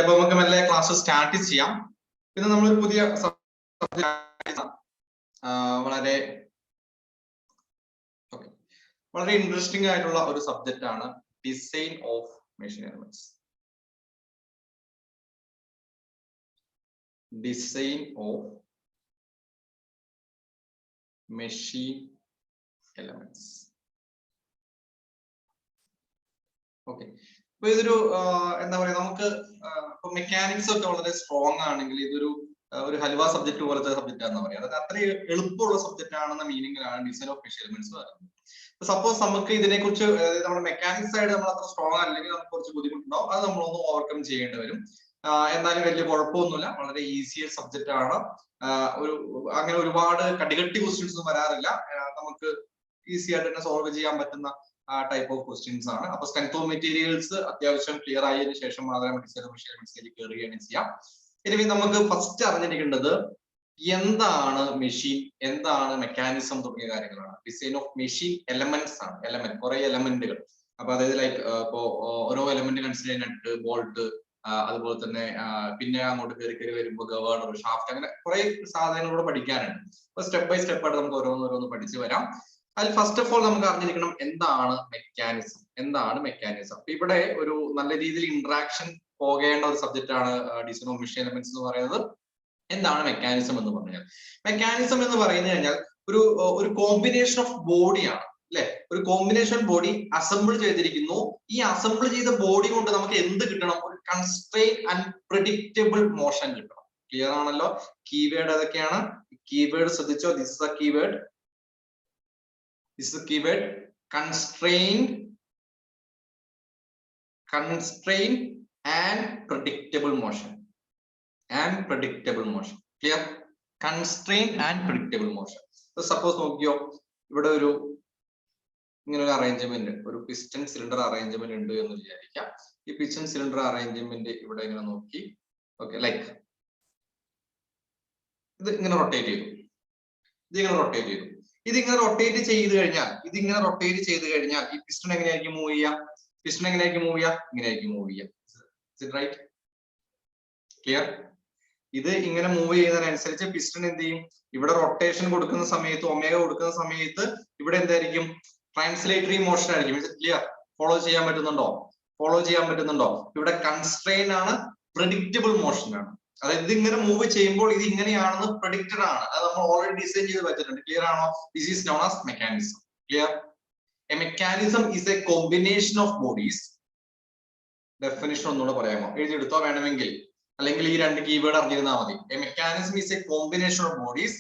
അപ്പൊ നമുക്ക് മെല്ലെ ക്ലാസ് സ്റ്റാർട്ട് ചെയ്യാം. പിന്നെ നമ്മളൊരു പുതിയ വളരെ വളരെ ഇൻട്രസ്റ്റിംഗ് ആയിട്ടുള്ള ഒരു സബ്ജക്റ്റ് ആണ് design of machine elements. Design of machine elements. Okay, അപ്പൊ ഇതൊരു എന്താ പറയാ, നമുക്ക് ഇപ്പൊ മെക്കാനിക്സ് ഒക്കെ വളരെ സ്ട്രോങ് ആണെങ്കിൽ ഇതൊരു ഒരു ഹൽവ സബ്ജക്ട് പോലത്തെ സബ്ജക്റ്റ് ആണെന്ന് പറയാം. അതായത് അത്രയും എളുപ്പമുള്ള സബ്ജക്റ്റ് ആണെന്ന മീനിങ്ങിലാണ് ഡിസൈൻ ഓഫ് മെഷീൻ എലമെന്റ്സ് പറയുന്നത്. സപ്പോസ് നമുക്ക് ഇതിനെ കുറിച്ച് നമ്മുടെ മെക്കാനിക്സ് സൈഡ് നമ്മൾ അത്ര സ്ട്രോങ് അല്ലെങ്കിൽ നമുക്ക് കുറച്ച് ബുദ്ധിമുട്ടുണ്ടാവും. അത് നമ്മളൊന്ന് ഓവർകം ചെയ്യേണ്ടി വരും. എന്നാലും വലിയ കുഴപ്പമൊന്നുമില്ല, വളരെ ഈസി സബ്ജക്റ്റ് ആണ്. അങ്ങനെ ഒരുപാട് കടികട്ടി ക്വസ്റ്റ്യൻസ് ഒന്നും വരാറില്ല. നമുക്ക് ഈസി ആയിട്ട് തന്നെ സോൾവ് ചെയ്യാൻ പറ്റുന്ന ടൈപ്പ് ഓഫ് ക്വസ്റ്റ്യൻസ് ആണ്. അപ്പൊ സ്ട്രെങ്ത് ഓഫ് മെറ്റീരിയൽസ് അത്യാവശ്യം ക്ലിയർ ആയതിനു ശേഷം മാത്രമേ ഡിസൈൻ ഓഫ് മെഷീൻ എലമെന്റ്സിലേക്ക് കയറുകയാണ് ചെയ്യാം. ഇനി നമുക്ക് ഫസ്റ്റ് അറിഞ്ഞിരിക്കേണ്ടത് എന്താണ് മെഷീൻ, എന്താണ് മെക്കാനിസം തുടങ്ങിയ കാര്യങ്ങളാണ്. ഡിസൈൻ ഓഫ് മെഷീൻ എലമെന്റ്സ് ആണ്. എലമെന്റ്, കുറെ എലമെന്റുകൾ. അപ്പൊ അതായത് ലൈക്ക് ഇപ്പോ ഓരോ എലമെന്റ് കൺസിഡർ ചെയ്യുന്ന ബോൾട്ട്, അതുപോലെ തന്നെ പിന്നെ അങ്ങോട്ട് കയറി വരുമ്പോൾ ഗവേർണർ, ഷാഫ്റ്റ്, അങ്ങനെ കുറെ സാധനങ്ങളോട് പഠിക്കാനുണ്ട്. അപ്പൊ സ്റ്റെപ്പ് ബൈ സ്റ്റെപ്പ് ആയിട്ട് നമുക്ക് ഓരോന്നോരോന്ന് പഠിച്ചു വരാം. അതിൽ ഫസ്റ്റ് ഓഫ് ഓൾ നമുക്ക് അറിഞ്ഞിരിക്കണം എന്താണ് മെക്കാനിസം. എന്താണ് മെക്കാനിസം? അപ്പൊ ഇവിടെ ഒരു നല്ല രീതിയിൽ ഇന്ററാക്ഷൻ പോകേണ്ട ഒരു സബ്ജക്റ്റ് ആണ് ഡിസൈൻ ഓഫ് മെഷീൻ എലമെന്റ്സ് എന്ന് പറയുന്നത്. എന്താണ് മെക്കാനിസം എന്ന് പറഞ്ഞാൽ? മെക്കാനിസം എന്ന് പറഞ്ഞു കഴിഞ്ഞാൽ ഒരു കോമ്പിനേഷൻ ഓഫ് ബോഡിയാണ്, അല്ലെ? ഒരു കോമ്പിനേഷൻ ബോഡി അസംബിൾ ചെയ്തിരിക്കുന്നു. ഈ അസംബിൾ ചെയ്ത ബോഡി കൊണ്ട് നമുക്ക് എന്ത് കിട്ടണം? ഒരു കൺസ്ട്രെയിൻ ആൻഡ് പ്രെഡിക്റ്റബിൾ മോഷൻ കിട്ടണം. ക്ലിയർ ആണല്ലോ? കീവേഡ് ഏതൊക്കെയാണ്? കീവേഡ് ശ്രദ്ധിച്ചോ. This is A keyword. This is the keyword constrained and predictable motion. Clear? Constrained and predictable motion. So suppose നോക്കിയോ, ഇവിടെ ഒരു ഇങ്ങനെ ഒരു അറേഞ്ച്മെന്റ്, ഒരു പിസ്റ്റൺ സിലിണ്ടർ അറേഞ്ച്മെന്റ് ഉണ്ട് എന്ന് വിചാരിക്കാം. ഈ പിസ്റ്റൺ സിലിണ്ടർ അറേഞ്ച്മെന്റ് ഇവിടെ ഇങ്ങനെ നോക്കി, ഓക്കെ, ലൈക്ക് ഇത് ഇങ്ങനെ റൊട്ടേറ്റ് ചെയ്തു, ഇതിങ്ങനെ റൊട്ടേറ്റ് ചെയ്ത് കഴിഞ്ഞാൽ ഈ പിസ്റ്റൺ എങ്ങനെയായിരിക്കും മൂവ് ചെയ്യുക? ഇങ്ങനെയായിരിക്കും മൂവ് ചെയ്യുക. റൈറ്റ്? ക്ലിയർ? ഇത് ഇങ്ങനെ മൂവ് ചെയ്യുന്നതിനനുസരിച്ച് പിസ്റ്റൺ എന്ത് ചെയ്യും? ഇവിടെ റൊട്ടേഷൻ കൊടുക്കുന്ന സമയത്ത്, ഒമേഗ കൊടുക്കുന്ന സമയത്ത് ഇവിടെ എന്തായിരിക്കും? ട്രാൻസ്ലേറ്ററി മോഷൻ ആയിരിക്കും. ക്ലിയർ? ഫോളോ ചെയ്യാൻ പറ്റുന്നുണ്ടോ? ഇവിടെ കൺസ്ട്രെയിൻ ആണ്, പ്രെഡിക്റ്റബിൾ മോഷൻ ആണ്. അതായത് ഇതിങ്ങനെ മൂവ് ചെയ്യുമ്പോൾ ഇത് ഇങ്ങനെയാണെന്ന് പ്രഡിക്റ്റഡ് ആണ്. അത് നമ്മൾ ഓൾറെഡി ഡിസൈൻ ചെയ്ത് വെച്ചിട്ടുണ്ട്. ക്ലിയർ ആണോ? This is known as mechanism. Clear? A mechanism is A combination of bodies. Definition ഒന്നുകൂടെ പറയാമോ? എഴുതിയെടുത്തോ വേണമെങ്കിൽ, അല്ലെങ്കിൽ ഈ രണ്ട് കീവേഡ് അറിഞ്ഞിരുന്നാൽ മതി. A mechanism is A combination of bodies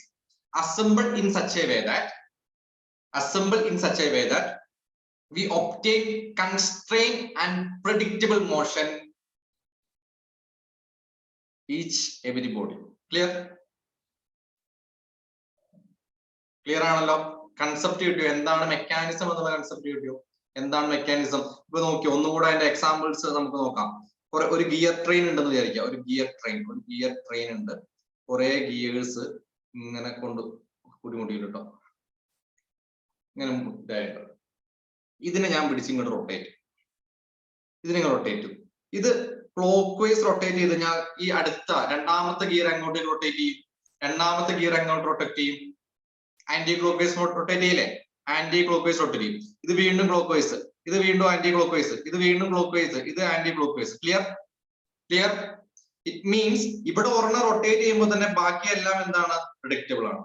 assembled in such a way that we obtain constrained and predictable motion each every body. Clear ആണല്ലോ? Concept കിട്ടിയോ? എന്താണ് മെക്കാനിസം എന്നുള്ള കൺസെപ്റ്റ് കിട്ടിയോ? എന്താണ് മെക്കാനിസം? ഇപ്പൊ നോക്കിയോ, ഒന്നുകൂടെ അതിന്റെ എക്സാമ്പിൾസ് നമുക്ക് നോക്കാം. ഒരു ഗിയർ ട്രെയിൻ ഉണ്ടെന്ന് വിചാരിക്കാം. ഒരു ഗിയർ ട്രെയിൻ ഉണ്ട്. കുറെ ഗിയേഴ്സ് ഇങ്ങനെ കൊണ്ട് കൂട്ടിമുട്ടിയിട്ടോ, ഇങ്ങനെ മുട്ടായിട്ട് ഇതിനെ ഞാൻ പിടിച്ച് ഇങ്ങോട്ട് റൊട്ടേറ്റ്, ഇത് ക്ലോക്ക് വൈസ് റൊട്ടേറ്റ് ചെയ്ത് ഞാൻ ഈ അടുത്ത രണ്ടാമത്തെ ഗിയർ അങ്ങോട്ട് റൊട്ടേറ്റ് ചെയ്യും. ആന്റി ക്ലോക്ക് വൈസ് റൊട്ടേറ്റ് ചെയ്യില്ലേ? ആന്റി ക്ലോക്ക് വൈസ് റൊട്ടേറ്റ് ചെയ്യും. ഇത് വീണ്ടും ക്ലോക്ക് വൈസ്, ഇത് വീണ്ടും ആന്റി ക്ലോക്ക് വൈസ്, ഇത് വീണ്ടും ക്ലോക്ക് വൈസ്, ഇത് anticlockwise. Clear? It means ഇവിടെ ഒരെണ്ണം റൊട്ടേറ്റ് ചെയ്യുമ്പോൾ തന്നെ ബാക്കിയെല്ലാം എന്താണ്? പ്രെഡിക്റ്റബിൾ ആണ്,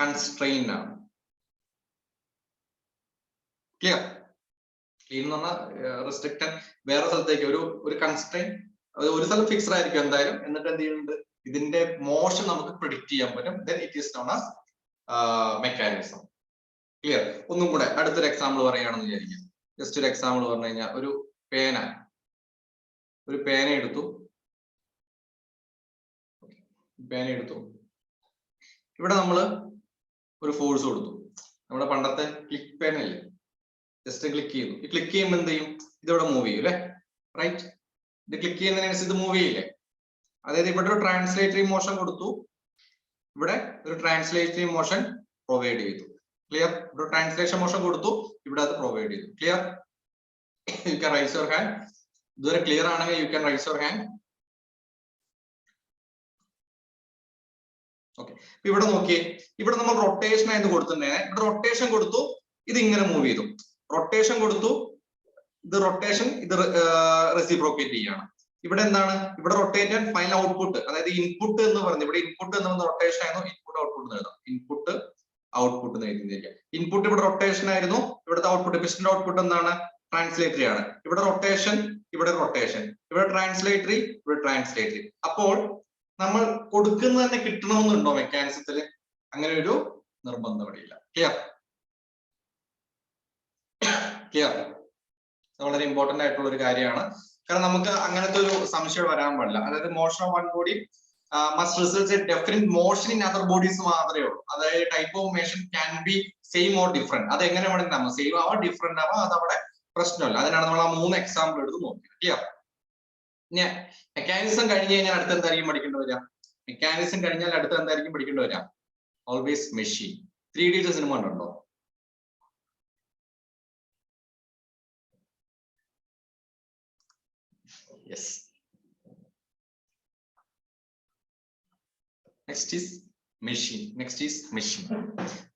കൺസ്ട്രെയിൻഡ് ആണ്. ക്ലിയർ എന്ന് പറഞ്ഞാൽ റെസ്ട്രിക്റ്റഡ് വേറെ സ്ഥലത്തേക്ക് ഒരു കൺസ്ട്രെയിൻ, ഒരു സ്ഥലം ഫിക്സഡ് ആയിരിക്കും എന്തായാലും. എന്നിട്ട് എന്ത് ചെയ്യുന്നുണ്ട്? ഇതിന്റെ മോഷൻ നമുക്ക് പ്രെഡിക്റ്റ് ചെയ്യാൻ പറ്റും. Then it is known as mechanism. Clear? ഒന്നും കൂടെ അടുത്തൊരു എക്സാമ്പിൾ പറയുകയാണെന്ന് വിചാരിക്കാം. ജസ്റ്റ് ഒരു എക്സാമ്പിൾ പറഞ്ഞു കഴിഞ്ഞാൽ, ഒരു പേന എടുത്തു. ഇവിടെ നമ്മൾ ഒരു ഫോഴ്സ് കൊടുത്തു. നമ്മുടെ പണ്ടത്തെ ക്ലിക്ക് പേനല്ലേ, ജസ്റ്റ് ക്ലിക്ക് ചെയ്തു. ഈ ക്ലിക്ക് ചെയ്യുമ്പോൾ എന്ത് ചെയ്യും? ഇതിവിടെ മൂവ് ചെയ്യും, അല്ലെ? റൈറ്റ്? ഇത് ക്ലിക്ക് ചെയ്യുന്നതിനനുസരിച്ച് ഇത് മൂവ് ചെയ്യില്ലേ? അതായത് ഇവിടെ ഒരു ട്രാൻസ്ലേറ്ററി മോഷൻ കൊടുത്തു, ഇവിടെ ഒരു ട്രാൻസ്ലേറ്ററി മോഷൻ പ്രൊവൈഡ് ചെയ്തു. ക്ലിയർ? ഒരു ട്രാൻസ്ലേഷൻ മോഷൻ കൊടുത്തു, ഇവിടെ അത് പ്രൊവൈഡ് ചെയ്തു. Clear? You can raise your hand. ഇതുവരെ ക്ലിയർ ആണെങ്കിൽ you can raise your hand. Okay, ഇവിടെ നോക്കിയേ, ഇവിടെ നമ്മൾ റൊട്ടേഷൻ ആയിരുന്നു കൊടുത്തിട്ടുണ്ടായിരുന്നെ. ഇവിടെ റൊട്ടേഷൻ കൊടുത്തു, ഇത് ഇങ്ങനെ മൂവ് ചെയ്തു. റൊട്ടേഷൻ കൊടുത്തു, ഇത് റൊട്ടേഷൻ, ഇത് റെസിപ്രോക്കേറ്റ് ചെയ്യാണ്. ഇവിടെ എന്താണ്, ഇവിടെ റൊട്ടേറ്റ് ആൻഡ് ഫൈനൽ ഔട്ട്പുട്ട്, അതായത് ഇൻപുട്ട് എന്ന് പറയുന്നത്, ഇവിടെ ഇൻപുട്ട് എന്ന് പറയുന്നത് റൊട്ടേഷൻ ആയിരുന്നു. ഇൻപുട്ട് ഔട്ട്പുട്ട് എഴുതാം, ഇൻപുട്ട് ഔട്ട്പുട്ട് എഴുതിയിരിക്കുക. ഇൻപുട്ട് ഇവിടെ റൊട്ടേഷൻ ആയിരുന്നു, ഇവിടുത്തെ ഔട്ട്പുട്ട് പിസ്റ്റന്റെ ഔട്ട്പുട്ട് എന്താണ്, ട്രാൻസ്ലേറ്ററി ആണ്. ഇവിടെ റൊട്ടേഷൻ, ഇവിടെ റൊട്ടേഷൻ, ഇവിടെ ട്രാൻസ്ലേറ്ററി, ഇവിടെ ട്രാൻസ്ലേറ്ററി. അപ്പോൾ നമ്മൾ കൊടുക്കുന്നത് തന്നെ കിട്ടണമെന്നുണ്ടോ മെക്കാനിസത്തില്? അങ്ങനെ ഒരു നിർബന്ധം ഇവിടെയില്ല. ക്ലിയർ? ക്ലിയർ? വളരെ ഇമ്പോർട്ടന്റ് ആയിട്ടുള്ള ഒരു കാര്യമാണ്. കാരണം നമുക്ക് അങ്ങനത്തെ ഒരു സംശയം വരാൻ പാടില്ല. അതായത് motion of one body must result A definite motion in other bodies മാത്രമേ ഉള്ളൂ. അതായത് type of motion can be same or different. അത് എങ്ങനെ വേണമെങ്കിൽ സെയിം ആവാം, ഡിഫറെന്റ് ആവാം, അതവിടെ പ്രശ്നമല്ല. അതിനാണ് നമ്മൾ ആ 3 എക്സാമ്പിൾ എടുത്ത് നോക്കിയത്. ക്ലിയർ? ഇനി മെക്കാനിസം കഴിഞ്ഞ് കഴിഞ്ഞാൽ അടുത്ത് എന്തായിരിക്കും പഠിക്കേണ്ടി വരിക? മെക്കാനിസം കഴിഞ്ഞാൽ അടുത്ത് എന്തായിരിക്കും പഠിക്കേണ്ടി വരിക? Always machine. 3D സിനിമ കണ്ടുണ്ടോ? Yes. Next is machine. Next is machine.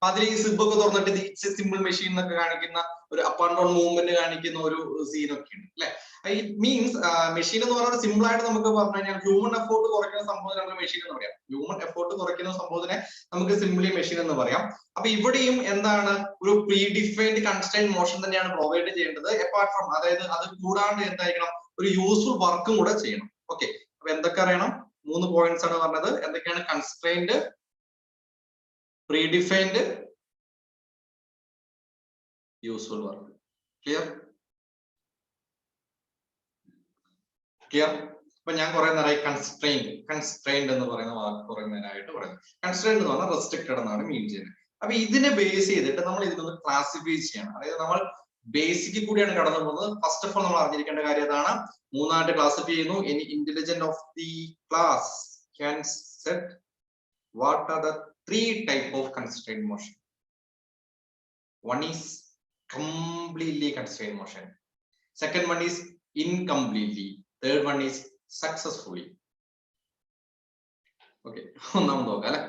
അതിൽ ഈ സിബ് ഒക്കെ തുറന്നിട്ട് സിമ്പിൾ മെഷീൻ എന്നൊക്കെ കാണിക്കുന്ന ഒരു അപ്പ് ആൻഡ് ഡൗൺ മൂവ്മെന്റ് കാണിക്കുന്ന ഒരു സീനൊക്കെ ഉണ്ട് അല്ലെ. ഇറ്റ് മീൻസ് മെഷീൻ എന്ന് പറയുന്നത് സിമ്പിൾ ആയിട്ട് നമുക്ക് പറഞ്ഞു കഴിഞ്ഞാൽ ഹ്യൂമൻ എഫോർട്ട് കുറയ്ക്കുന്ന സംഭവം നമുക്ക് മെഷീൻ എന്ന് പറയാം. ഹ്യൂമൻ എഫോർട്ട് കുറയ്ക്കുന്ന സംഭവത്തിനെ നമുക്ക് സിംപ്ലി മെഷീൻ എന്ന് പറയാം. അപ്പൊ ഇവിടെയും എന്താണ്, ഒരു പ്രീ ഡിഫൈൻഡ് കൺസ്ട്രെയിന്റ് മോഷൻ തന്നെയാണ് പ്രൊവൈഡ് ചെയ്യേണ്ടത്. അപ്പാർട്ട് ഫ്രം, അതായത് അത് കൂടാണ്ട് എന്തായിരിക്കണം, ഒരു യൂസ്ഫുൾ വർക്കും കൂടെ ചെയ്യണം. ഓക്കെ, അപ്പൊ എന്തൊക്കെ അറിയണം? 3 പോയിന്റ്സ് ആണ് പറഞ്ഞത്. എന്തൊക്കെയാണ്? Constraint, pre defined, useful work. Clear? Clear? അപ്പൊ ഞാൻ കുറെ നേരമായി കൺസ്ട്രെയിൻഡ് എന്ന് പറയുന്ന വാക്ക് കുറെ നേരമായിട്ട് പറയുന്നത്. കൺസ്ട്രെയിൻഡ് എന്ന് പറഞ്ഞാൽ റെസ്ട്രിക്റ്റഡ് എന്നാണ് മീൻ ചെയ്യുന്നത്. അപ്പൊ ഇതിനെ ബേസ് ചെയ്തിട്ട് നമ്മൾ ഇതിനൊന്ന് ക്ലാസിഫൈ ചെയ്യണം. അതായത് നമ്മൾ ബേസിക് കൂടിയാണ് കടന്നു പോകുന്നത്. ഫസ്റ്റ് ഓഫ് ഓൾ നമ്മൾ അറിഞ്ഞിരിക്കേണ്ട കാര്യം അതാണ്. 3ആയിട്ട് ക്ലാസിഫൈ ചെയ്യുന്നു. Any intelligent of the class can set what are the 3 type of constraint motion. One is completely constrained motion. Second one is incompletely. Third one is successfully. Okay, ഒന്നാമത് നോക്കാം അല്ലെ.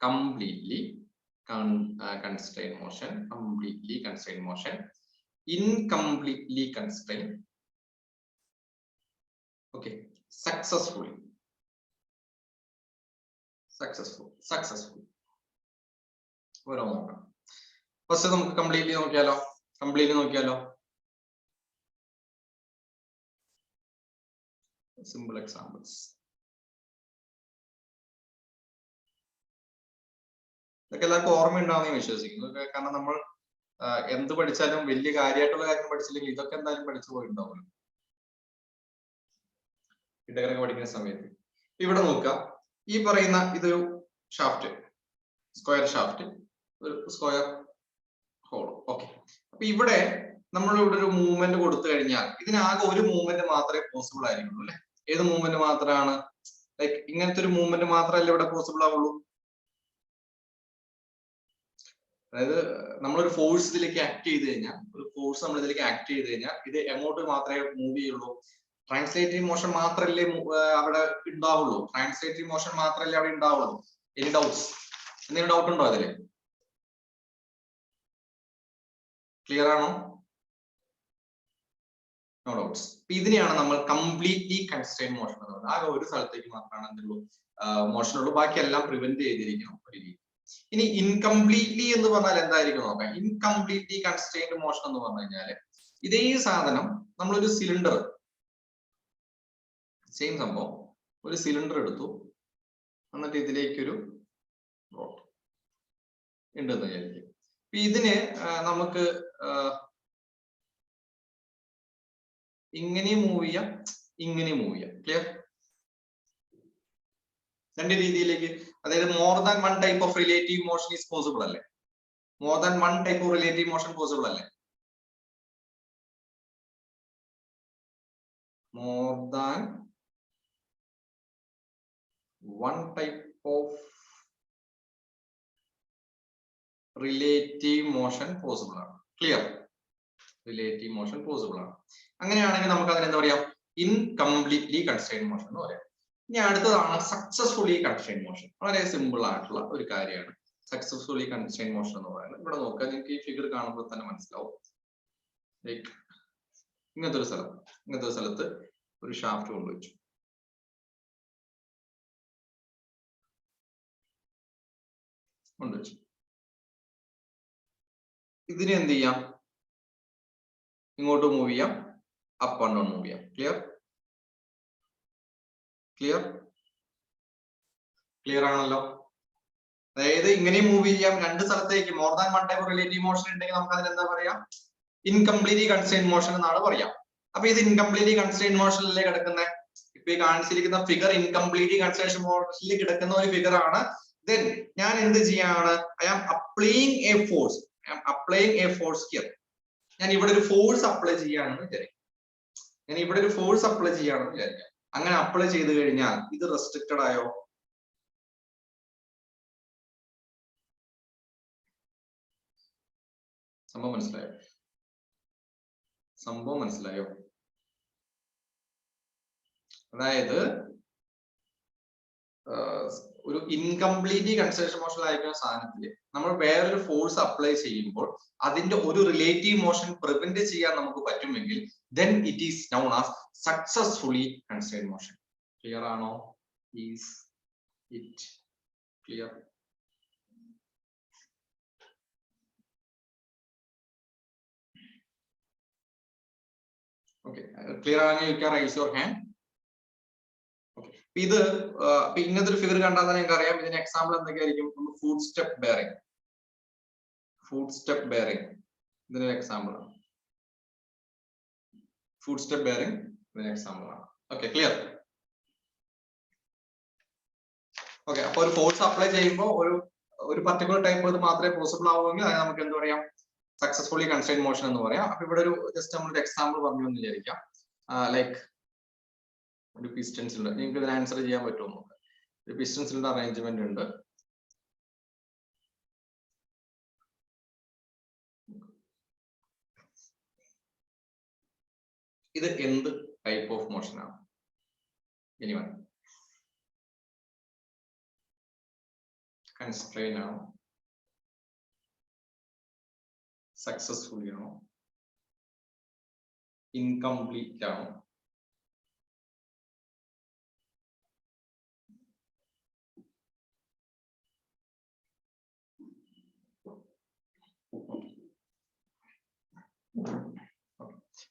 Completely constrained motion, completely constrained motion, incompletely constrained. Okay, successfully. Successful. ഓരോ നോക്കാം. First നമുക്ക് completely നോക്കിയാലോ. Simple examples. ഇതൊക്കെ എല്ലാവർക്കും ഓർമ്മയുണ്ടാവുമെന്ന് വിശ്വസിക്കുന്നു. കാരണം നമ്മൾ എന്ത് പഠിച്ചാലും വലിയ കാര്യമായിട്ടുള്ള കാര്യം പഠിച്ചില്ലെങ്കിൽ ഇതൊക്കെ എന്തായാലും പഠിച്ചു പോയിട്ടുണ്ടാവുമല്ലോ ഇടകരൊക്കെ പഠിക്കുന്ന സമയത്ത്. ഇവിടെ നോക്കുക, ഈ പറയുന്ന ഇതൊരു ഷാഫ്റ്റ്, സ്ക്വയർ ഷാഫ്റ്റ്, ഒരു സ്ക്വയർ ഹോൾ. ഓക്കെ, അപ്പൊ ഇവിടെ നമ്മൾ ഇവിടെ ഒരു മൂവ്മെന്റ് കൊടുത്തു കഴിഞ്ഞാൽ ഇതിനാകെ ഒരു മൂവ്മെന്റ് മാത്രമേ പോസിബിൾ ആയിരിക്കുള്ളൂ അല്ലെ. ഏത് മൂവ്മെന്റ് മാത്രമാണ്? ലൈക്ക് ഇങ്ങനത്തെ ഒരു മൂവ്മെന്റ് മാത്രമല്ല ഇവിടെ പോസിബിൾ ആവുള്ളൂ. അതായത് നമ്മളൊരു ഫോഴ്സ് ഇതിലേക്ക് ആക്ട് ചെയ്ത് കഴിഞ്ഞാൽ, ഇത് എങ്ങോട്ട് മാത്രമേ മൂവ് ചെയ്യുള്ളൂ? ട്രാൻസ്ലേറ്ററി മോഷൻ മാത്രമല്ലേ അവിടെ ഉണ്ടാവുള്ളൂ. Any doubts? എന്തെങ്കിലും ഡൗട്ട് ഉണ്ടോ അതില്? ക്ലിയർ ആണോ? No doubts. ഇതിനെയാണ് നമ്മൾ കംപ്ലീറ്റ്ലി കൺസ്ട്രെയിൻഡ് മോഷൻ എന്ന് പറയുന്നത്. ആകെ ഒരു സ്ഥലത്തേക്ക് മാത്രമാണ് എന്തുള്ളൂ മോഷൻ ഉള്ളൂ, ബാക്കിയെല്ലാം പ്രിവെന്റ് ചെയ്തിരിക്കണം ഒരു രീതി. ഇനി ഇൻകംപ്ലീറ്റ്ലി എന്ന് പറഞ്ഞാൽ എന്തായിരിക്കും നോക്കാം. ഇൻകംപ്ലീറ്റ്ലി കൺസ്ട്രെയിൻഡ് മോഷൻ എന്ന് പറഞ്ഞു കഴിഞ്ഞാല് ഇതേ സാധനം നമ്മളൊരു സിലിണ്ടർ, സെയിം സംഭവം, ഒരു സിലിണ്ടർ എടുത്തു, എന്നിട്ട് ഇതിലേക്കൊരു റോഡ് ഉണ്ടെന്ന് വിചാരിക്കും. ഇതിന് നമുക്ക് ഇങ്ങനെ മൂവ് ചെയ്യാം, ഇങ്ങനെ മൂവ് ചെയ്യാം. ക്ലിയർ? രണ്ട് രീതിയിലേക്ക്, അതായത് more than one type of relative motion is possible അല്ലേ? More than one type of relative motion possible അല്ലേ? More than one type of relative motion possible ആണ്. ക്ലിയർ? റിലേറ്റീവ് മോഷൻ പോസിബിൾ ആണ്. അങ്ങനെയാണെങ്കിൽ നമുക്ക് അതിന് എന്താ പറയാം, ഇൻകംപ്ലീറ്റ്ലി കൺസ്ട്രെയിൻഡ് മോഷൻ എന്ന് പറയാം. ഇനി അടുത്തതാണ് സക്സസ്ഫുള്ളി കൺസ്ട്രെയിൻഡ് മോഷൻ. വളരെ സിമ്പിൾ ആയിട്ടുള്ള ഒരു കാര്യമാണ് സക്സസ്ഫുള്ളി കൺസ്ട്രെയിൻഡ് മോഷൻ എന്ന് പറയുന്നത്. ഇവിടെ നോക്കുക, നിങ്ങൾക്ക് ഈ ഫിഗർ കാണുമ്പോൾ തന്നെ മനസ്സിലാവും. ലൈക്ക് ഇങ്ങനത്തെ ഒരു സ്ഥലത്ത് ഒരു ഷാഫ്റ്റ് കൊണ്ടുവച്ചു. ഇതിനെ എന്ത് ചെയ്യാം, ഇങ്ങോട്ട് മൂവ് ചെയ്യാം, അപ്പ് ആൻഡ് ഡൗൺ മൂവ് ചെയ്യാം. ക്ലിയർ ആണല്ലോ. അതായത് ഇങ്ങനെ മൂവ് ചെയ്യാം രണ്ട് സ്ഥലത്തേക്ക്. More than one type relative motion ഉണ്ടെങ്കിൽ നമുക്ക് അതിന് എന്താ പറയാ, ഇൻകംപ്ലീറ്റ്ലി കൺസ്ട്രെയിൻഡ് മോഷൻ എന്നാണ് പറയാം. അപ്പൊ ഇത് ഇൻകംപ്ലീറ്റ്ലി കൺസ്ട്രെയിൻഡ് മോഷനിലേ കിടക്കുന്ന, ഇപ്പൊ ഈ കാണിച്ചിരിക്കുന്ന ഫിഗർ ഇൻകംപ്ലീറ്റ്ലി കൺസ്ട്രെയിൻഡ് മോഷനിൽ കിടക്കുന്ന ഒരു ഫിഗർ ആണ്. Then ഞാൻ എന്ത് ചെയ്യാണ്, I am applying a force here. ഞാൻ ഇവിടെ ഒരു ഫോഴ്സ് അപ്ലൈ ചെയ്യാണെന്ന് വിചാരിക്കാം. അങ്ങനെ അപ്ലൈ ചെയ്ത് കഴിഞ്ഞാൽ ഇത് റെസ്ട്രിക്റ്റഡ് ആയോ? സംഭവം മനസ്സിലായോ? അതായത് ഒരു ഇൻകംപ്ലീറ്റ്ലി കൺസ്ട്രെയിൻഡ് മോഷൻ ആയിരിക്കുന്ന സാധനത്തില് നമ്മൾ വേറൊരു ഫോഴ്സ് അപ്ലൈ ചെയ്യുമ്പോൾ അതിന്റെ ഒരു റിലേറ്റീവ് മോഷൻ പ്രിവെന്റ് ചെയ്യാൻ നമുക്ക് പറ്റുമെങ്കിൽ then it is known as successfully constrained motion. Clear ആണോ? Is it clear? Okay, clear ആണെങ്കിൽ you can raise your hand. Okay, ഇത് ഇങ്ങനത്തെ ഒരു ഫിഗർ കണ്ടാൽ തന്നെ നിങ്ങൾക്ക് അറിയാം ഇതിന്റെ എക്സാമ്പിൾ എന്തൊക്കെയായിരിക്കും. ഫുഡ് സ്റ്റെപ്പ് ബെയറിംഗ് ഇതിനൊരു എക്സാമ്പിൾ ആണ്. ഫുഡ് സ്റ്റെപ്പ് ബെയറിംഗ് ഇതിന് എക്സാമ്പിൾ ആണ്. Okay, clear? ഓക്കെ, അപ്പൊ ഒരു ഫോഴ്സ് അപ്ലൈ ചെയ്യുമ്പോൾ ഒരു പർട്ടിക്കുലർ ടൈപ്പ് ഇത് മാത്രമേ പോസിബിൾ ആവുമെങ്കിൽ അത് നമുക്ക് എന്ത് പറയാം, സക്സസ്ഫുള്ളി കൺസ്ട്രെയിൻഡ് മോഷൻ എന്ന് പറയാം. അപ്പൊ ഇവിടെ ഒരു ജസ്റ്റ് നമ്മളൊരു എക്സാമ്പിൾ പറഞ്ഞു എന്ന് വിചാരിക്കാം. ലൈക്ക് ഒരു പിസ്റ്റൺ സിലിണ്ടർ, നിങ്ങൾക്ക് ഇതിന് ആൻസർ ചെയ്യാൻ പറ്റുമോ? ഒരു പിസ്റ്റൺ സിലിണ്ടർ അറേഞ്ച്മെന്റ് ഉണ്ട്. ഇത് എന്ത് ടൈപ്പ് ഓഫ് മോഷൻ ആണ്? എനിവൺ? കൺസ്ട്രെയിൻ ആണോ, സക്സസ്ഫുള്ളി ആണോ, ഇൻകംപ്ലീറ്റ് ആണോ?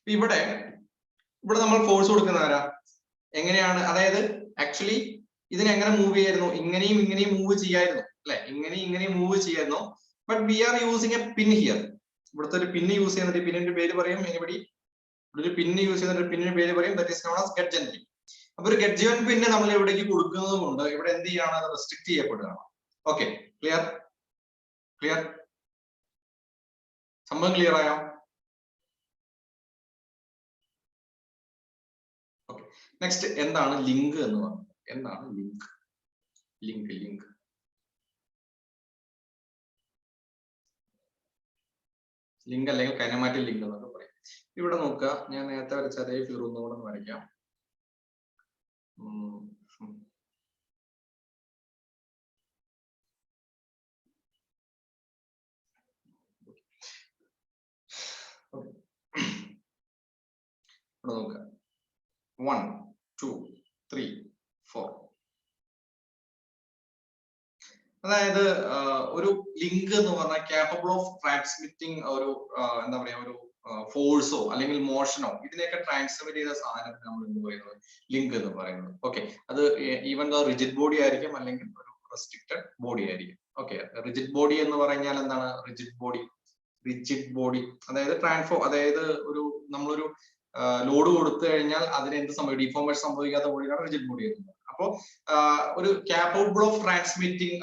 ഇവിടെ നമ്മൾ ഫോഴ്സ് കൊടുക്കുന്ന ആരാ, എങ്ങനെയാണ്? അതായത് ആക്ച്വലി ഇതിനെ എങ്ങനെ മൂവ് ചെയ്യായിരുന്നു, ഇങ്ങനെയും മൂവ് ചെയ്യായിരുന്നു അല്ലെ, ഇങ്ങനെയും മൂവ് ചെയ്യായിരുന്നു. But we are using A pin here. ഇവിടുത്തെ ഒരു പിന്ന് യൂസ് ചെയ്യുന്ന പിന്നിന്റെ പേര് പറയും, എനിബഡി? ഒരു പിന്ന് യൂസ് ചെയ്യുന്ന ഒരു പിന്നിന്റെ പേര് പറയും, ദാറ്റ് ഈസ് നോൺ ആസ് ഗഡ്ജൻ പിൻ. അപ്പൊ ഒരു ഗഡ്ജൻ പിന്ന് നമ്മൾ എവിടേക്ക് കൊടുക്കുന്നത് കൊണ്ട് ഇവിടെ എന്ത് ചെയ്യാണ്, അത് റെസ്ട്രിക്ട് ചെയ്യപ്പെടുകയാണ്. Okay, clear? സംഭവം ക്ലിയർ ആയോ? നെക്സ്റ്റ്, എന്താണ് ലിങ്ക് എന്ന് പറയുന്നത്? എന്താണ് ലിങ്ക്? ലിങ്ക് അല്ലെങ്കിൽ കൈനമാറ്റിക് ലിങ്ക് എന്നൊക്കെ പറയും. ഇവിടെ നോക്കുക, ഞാൻ നേരത്തെ വരച്ച അതേ ഫിഗർ ഒന്നുകൂടെ വരയ്ക്കാം. ഇവിടെ നോക്കുക, 1 2 3 4. അതായത് ഒരു ലിങ്ക് എന്ന് പറഞ്ഞാൽ capable of transmitting ഒരു എന്താ പറയാ, ഒരു ഫോഴ്സോ അല്ലെങ്കിൽ മോഷനോ ഇതിനെയൊക്കെ ട്രാൻസ്മിറ്റ് ചെയ്ത സാധനത്തിന് നമ്മൾ എന്ത് പറയുന്നത്, ലിങ്ക് എന്ന് പറയുന്നത്. ഓക്കെ, അത് ഈവൻ റിജിഡ് ബോഡി ആയിരിക്കും അല്ലെങ്കിൽ ഒരു റെസ്ട്രിക്റ്റഡ് ബോഡി ആയിരിക്കും. ഓക്കെ, റിജിഡ് ബോഡി എന്ന് പറഞ്ഞാൽ എന്താണ്? റിജിഡ് ബോഡി അതായത് അതായത് നമ്മളൊരു ലോഡ് കൊടുത്തു കഴിഞ്ഞാൽ അതിന് എന്ത് സംഭവിക്കും, ഡിഫോർമേഷൻ സംഭവിക്കാത്ത ബോഡിയാണ് റിജിഡ് ബോഡി എന്ന്. അപ്പോ ഒരു capable of transmitting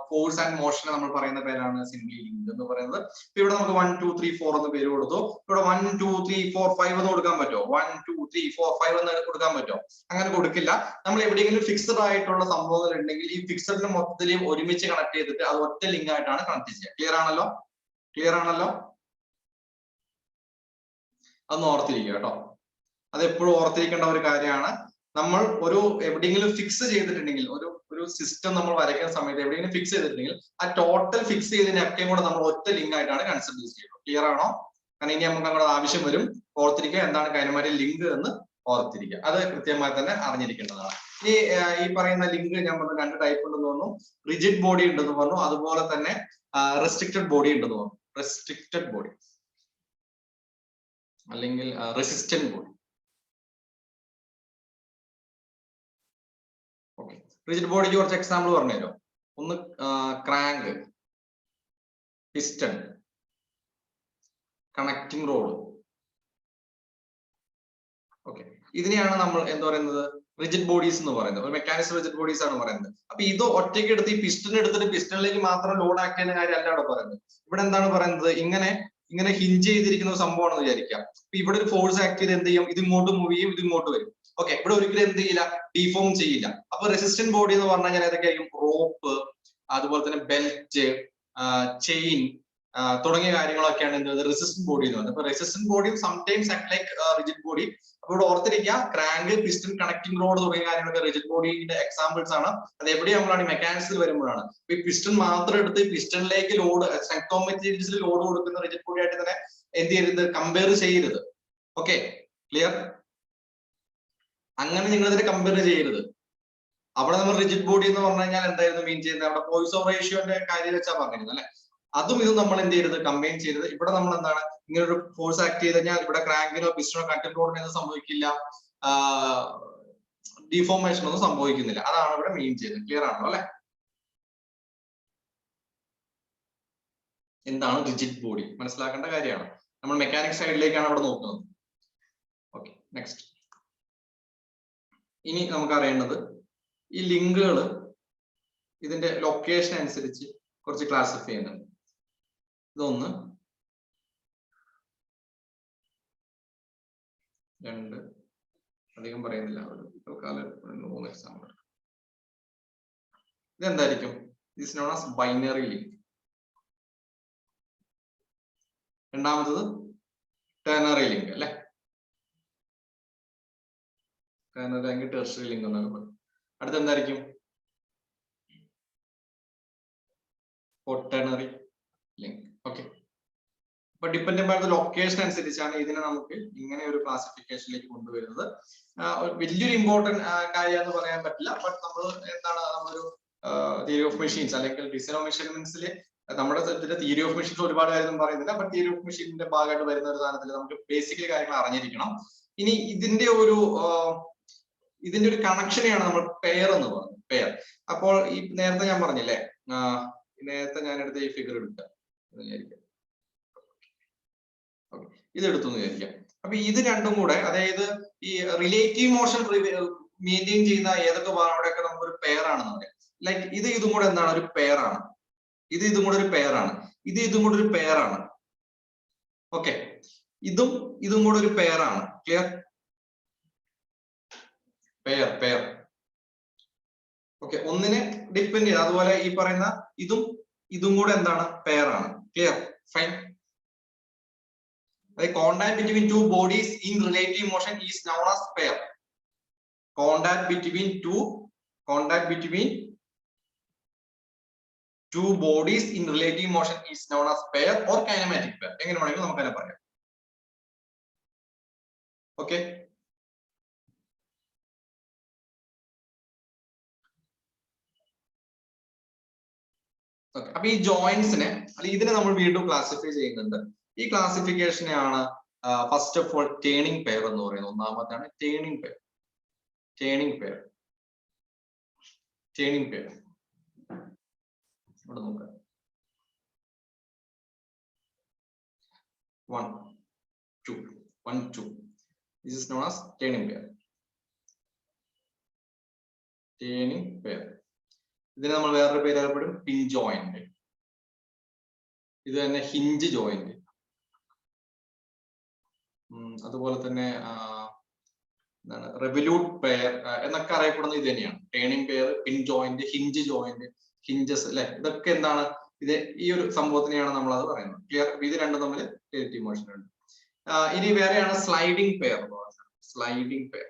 force and motion നമ്മൾ പറയുന്ന പേരാണ് സിംപ്ലി ലിങ്ക് എന്ന് പറയുന്നത്. ഇവിടെ നമുക്ക് 1 2 3 4 എന്ന് പേര് കൊടുത്തു. ഇവിടെ 1 2 3 4 5 എന്ന് കൊടുക്കാൻ പറ്റുമോ? 1 2 3 4 5 എന്ന് കൊടുക്കാൻ പറ്റുമോ? അങ്ങനെ കൊടുക്കില്ല. നമ്മൾ എവിടെയെങ്കിലും ഫിക്സഡ് ആയിട്ടുള്ള സംഭവങ്ങൾ ഉണ്ടെങ്കിൽ ഈ ഫിക്സഡിന് മൊത്തത്തിലും ഒരുമിച്ച് കണക്ട് ചെയ്തിട്ട് അത് ഒറ്റ ലിങ്ക് ആയിട്ടാണ് കണക്ട് ചെയ്യുക. ക്ലിയർ ആണല്ലോ? അതൊന്ന് ഓർത്തിരിക്കുക കേട്ടോ. അത് എപ്പോഴും ഓർത്തിരിക്കേണ്ട ഒരു കാര്യമാണ്. നമ്മൾ ഒരു എവിടെയെങ്കിലും ഫിക്സ് ചെയ്തിട്ടുണ്ടെങ്കിൽ, ഒരു സിസ്റ്റം നമ്മൾ വരയ്ക്കുന്ന സമയത്ത് എവിടെയെങ്കിലും ഫിക്സ് ചെയ്തിട്ടുണ്ടെങ്കിൽ ആ ടോട്ടൽ ഫിക്സ് ചെയ്തതിനൊക്കെയും കൂടെ നമ്മൾ ഒറ്റ ലിങ്ക് ആയിട്ടാണ് കൺസിഡർ ചെയ്യുന്നത്. ക്ലിയർ ആണോ? കാരണം ഇനി നമുക്ക് അങ്ങോട്ട് ആവശ്യം വരും. ഓർത്തിരിക്കുക എന്താണ് കൈനമാറ്റിക് ലിങ്ക് എന്ന് ഓർത്തിരിക്കുക. അത് കൃത്യമായി തന്നെ അറിഞ്ഞിരിക്കേണ്ടതാണ്. ഈ പറയുന്ന ലിങ്ക് ഞാൻ പറഞ്ഞു 2 ടൈപ്പ് ഉണ്ടെന്ന് പറഞ്ഞു. റിജിഡ് ബോഡി ഉണ്ടെന്ന് പറഞ്ഞു, അതുപോലെ തന്നെ റെസ്ട്രിക്റ്റഡ് ബോഡി ഉണ്ടെന്ന് പറഞ്ഞു. റെസ്ട്രിക്റ്റഡ് ബോഡി അല്ലെങ്കിൽ റെസിസ്റ്റന്റ് ബോഡി. ഓക്കെ, റിജിഡ് ബോഡിക്ക് കുറച്ച് എക്സാമ്പിൾ പറഞ്ഞുതരോ? ഒന്ന് crank, piston, connecting road. Okay, ഇതിനെയാണ് നമ്മൾ എന്താ പറയുന്നത്? റിജിഡ് ബോഡീസ് എന്ന് പറയുന്നത്. ഒരു മെക്കാനിക്സ് റിജിഡ് ബോഡീസ് ആണ് പറയുന്നത്. അപ്പൊ ഇത് ഒറ്റയ്ക്ക് എടുത്ത് ഈ പിസ്റ്റൺ എടുത്തിട്ട് പിസ്റ്റണിലേക്ക് മാത്രം ലോഡ് ആക്കിയ കാര്യമല്ല അവിടെ പറയുന്നത്. ഇവിടെ എന്താണ് പറയുന്നത്? ഇങ്ങനെ ഹിഞ്ച് ചെയ്തിരിക്കുന്ന ഒരു സംഭവമാണെന്ന് വിചാരിക്കാം. അപ്പൊ ഇവിടെ ഒരു ഫോഴ്സ് ആക്ട് ചെയ്ത് എന്ത് ചെയ്യും? ഇത് ഇങ്ങോട്ട് മൂവ് ചെയ്യും, ഇത് ഇങ്ങോട്ട് വരും. ഓക്കെ, ഇവിടെ ഒരിക്കലും എന്ത് ചെയ്യില്ല, ഡീഫോം ചെയ്യില്ല. അപ്പൊ റെസിസ്റ്റന്റ് ബോഡി എന്ന് പറഞ്ഞു കഴിഞ്ഞാൽ ഏതൊക്കെയായിരിക്കും? റോപ്പ്, അതുപോലെ തന്നെ ബെൽറ്റ്, ചെയിൻ തുടങ്ങിയ കാര്യങ്ങളൊക്കെയാണ് എന്ത് റെസിസ്റ്റന്റ് ബോഡി എന്ന് പറയുന്നത്. അപ്പൊ resistant body sometimes act like rigid body. അപ്പൊ ഇവിടെ ഓർത്തിരിക്കുക, ക്രാങ്ക്, പിസ്റ്റൺ, കണക്റ്റിംഗ് റോഡ് തുടങ്ങിയ കാര്യങ്ങളൊക്കെ റിജിഡ് ബോഡിയുടെ എക്സാമ്പിൾസ് ആണ്. അത് എവിടെ നമ്മളാണ്? മെക്കാനിക്സിൽ വരുമ്പോഴാണ്. ഈ പിസ്റ്റൺ മാത്രം എടുത്ത് പിസ്റ്റണിലേക്ക് ലോഡ്, സ്ട്രെങ്ത് ഓഫ് മെറ്റീരിയൽസിൽ ലോഡ് കൊടുക്കുന്ന റിജിഡ് ബോഡി ആയിട്ട് തന്നെ എന്ത് ചെയ്യരുത്? കമ്പയർ ചെയ്യരുത്. Okay, clear? അങ്ങനെ നിങ്ങൾ ഇതിനെ കമ്പയർ ചെയ്യരുത്. അവിടെ നമ്മൾ റിജിഡ് ബോഡി എന്ന് പറഞ്ഞു കഴിഞ്ഞാൽ എന്തായിരുന്നു മീൻ ചെയ്യുന്നത്? അവിടെ പോയിസൺ റേഷ്യോന്റെ കാര്യം വെച്ചാൽ പറഞ്ഞിരുന്നു അല്ലെ? അതും ഇതും നമ്മൾ എന്ത് ചെയ്യരുത്? കമ്പൈൻ ചെയ്യരുത്. ഇവിടെ നമ്മൾ എന്താണ്, ഇങ്ങനെ ഒരു ഫോഴ്സ് ആക്ട് ചെയ്ത് കഴിഞ്ഞാൽ ഇവിടെ ക്രാങ്കിനോ പിസ്റ്റണോ കണക്റ്റിംഗ് റോഡിനോ ഒന്നും സംഭവിക്കില്ല, ഡിഫോർമേഷൻ ഒന്നും സംഭവിക്കുന്നില്ല. അതാണ് ഇവിടെ മീൻ ചെയ്യുന്നത്. ക്ലിയർ ആണല്ലോ അല്ലെ? എന്താണ് റിജിഡ് ബോഡി മനസ്സിലാക്കേണ്ട കാര്യമാണ്. നമ്മൾ മെക്കാനിക് സൈഡിലേക്കാണ് അവിടെ നോക്കുന്നത്. Okay, next. ഇനി നമുക്ക് അറിയേണ്ടത് ഈ ലിങ്കുകൾ ഇതിന്റെ ലൊക്കേഷൻ അനുസരിച്ച് കുറച്ച് ക്ലാസിഫൈ ചെയ്യുന്നുണ്ട്. ഇതൊന്ന്, 2, അധികം പറയുന്നില്ല, തൽക്കാലം 3 എക്സാമ്പിൾ. ഇതെന്തായിരിക്കും? This known as binary link. രണ്ടാമത്തത് ടെർണറി ലിങ്ക് അല്ലെ? ടെർണറി അല്ലെങ്കിൽ ടെർഷറി ലിങ്ക് എന്നൊക്കെ പറയും. അടുത്ത എന്തായിരിക്കും? Quaternary link. ഓക്കെ, അപ്പൊ ഡിപ്പെൻഡ് ചെയ്യുന്ന ലൊക്കേഷൻ അനുസരിച്ചാണ് ഇതിനെ നമുക്ക് ഇങ്ങനെ ഒരു ക്ലാസിഫിക്കേഷനിലേക്ക് കൊണ്ടുവരുന്നത്. വലിയൊരു ഇമ്പോർട്ടന്റ് കാര്യം എന്ന് പറയാൻ പറ്റില്ല. ബട്ട് നമ്മൾ എന്താണ്, നമ്മളൊരു തിയറി ഓഫ് മെഷീൻസ് അല്ലെങ്കിൽ ഡിസൈൻ ഓഫ് മെഷർമെന്റ്സിൽ നമ്മുടെ തിയറി ഓഫ് മെഷീൻസ് ഒരുപാട് കാര്യം പറയുന്നില്ല. ബട്ട് തിയറി ഓഫ് മെഷീനിന്റെ ഭാഗമായിട്ട് വരുന്ന ഒരു സാധനത്തിൽ നമുക്ക് ബേസിക്കലി കാര്യങ്ങൾ അറിഞ്ഞിരിക്കണം. ഇനി ഇതിന്റെ ഒരു കണക്ഷനെയാണ് നമ്മൾ പെയർ എന്ന് പറയുന്നത്. പെയർ. അപ്പോൾ ഈ നേരത്തെ ഞാൻ പറഞ്ഞില്ലേ, നേരത്തെ ഞാൻ എടുത്ത ഈ ഫിഗർ എടുക്കാം, ഇതെടുത്തു എന്ന് വിചാരിക്കാം. അപ്പൊ ഇത് രണ്ടും കൂടെ, അതായത് ഈ റിലേറ്റീവ് മോഷൻ മെയിൻറ്റെയിൻ ചെയ്യുന്ന ഏതൊക്കെ ഭാഗങ്ങളൊക്കെ നമുക്കൊരു പെയർ ആണെന്ന് പറയാം. ലൈക്ക് ഇതും കൂടെ എന്താണ്? ഒരു പെയർ ആണ്. ഇതും കൂടെ ഒരു പെയർ ആണ്. ഇതും കൂടെ ഒരു പെയർ ആണ്. ഓക്കെ, ഇതും കൂടെ ഒരു പെയർ ആണ്. ക്ലിയർ? പെയർ. ഓക്കെ, ഒന്നിനെ ഡിപ്പെൻഡ് ചെയ്ത്, അതുപോലെ ഈ പറയുന്ന ഇതും കൂടെ എന്താണ്? പെയർ ആണ്. Clear? Fine. Contact between two bodies in relative motion is known as pair. Contact between two bodies in relative motion is known as pair or kinematic pair. എങ്ങനെ വേണമെങ്കിലും നമുക്ക് അതിനെ പറയാം. ഓക്കെ, അപ്പൊ ഈ ജോയിന്റ്സിനെ ഇതിനെ നമ്മൾ വീണ്ടും ക്ലാസിഫൈ ചെയ്യുന്നുണ്ട്. ഈ ക്ലാസിഫിക്കേഷനെയാണ് first of all turning pair എന്ന് പറയുന്നത്. ഒന്നാമത്താണ് ടേണിംഗ് പെയർ. ഇവിടെ നോക്കാം. 1 2 This is known as turning pair. ഇതിന് നമ്മൾ വേറൊരു പേര് അറിയപ്പെടും, പിൻ ജോയിന്റ്. ഇത് തന്നെ ഹിഞ്ച് ജോയിന്റ്. അതുപോലെ തന്നെ എന്താണ്, റെവല്യൂട്ട് പെയർ എന്നൊക്കെ അറിയപ്പെടുന്നത് ഇത് തന്നെയാണ്. ടേണിംഗ് പെയർ, പിൻ ജോയിന്റ്, ഹിഞ്ച് ജോയിന്റ്, ഹിഞ്ചസ് അല്ലെ? ഇതൊക്കെ എന്താണ്? ഈ ഒരു സംഭവത്തിനെയാണ് നമ്മൾ അത് പറയുന്നത്. ക്ലിയർ? ഇത് രണ്ടും തമ്മിൽ റിലേറ്റീവ് മോഷൻ ഉണ്ട്. ഇനി വേറെയാണ് സ്ലൈഡിംഗ് പെയർ എന്ന് പറയുന്നത്. സ്ലൈഡിംഗ് പെയർ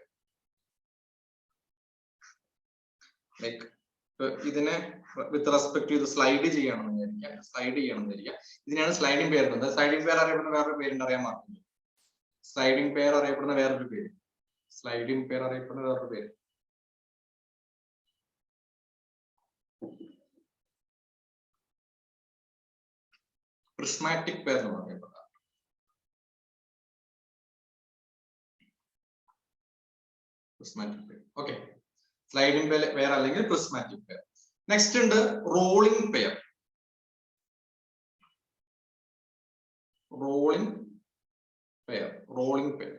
ലൈക്ക് ഇതിനെ വിത്ത് റെസ്പെക്ട് ചെയ്ത് സ്ലൈഡ് ചെയ്യണമെന്ന് വിചാരിക്കുക, സ്ലൈഡ് ചെയ്യണമെന്ന് വിചാരിക്കുക. ഇതിനാണ് സ്ലൈഡിംഗ് പെയർ എന്നത്. സ്ലൈഡിംഗ് പെയർ അറിയപ്പെടുന്ന വേറൊരു പേരുണ്ട്, അറിയാൻ മാർക്കില്ല. സ്ലൈഡിംഗ് പെയർ അറിയപ്പെടുന്ന വേറൊരു പേര്, സ്ലൈഡിംഗ് പെയർ അറിയപ്പെടുന്ന വേറൊരു പേര് പ്രിസ്മാറ്റിക് പെയർ എന്ന് പറയപ്പെടുന്നത്. Prismatic pair. Okay, sliding pair അല്ലെങ്കിൽ പ്രിസ്മാറ്റിക് പെയർ. നെക്സ്റ്റ് ഉണ്ട് rolling pair. Rolling pair, rolling pair.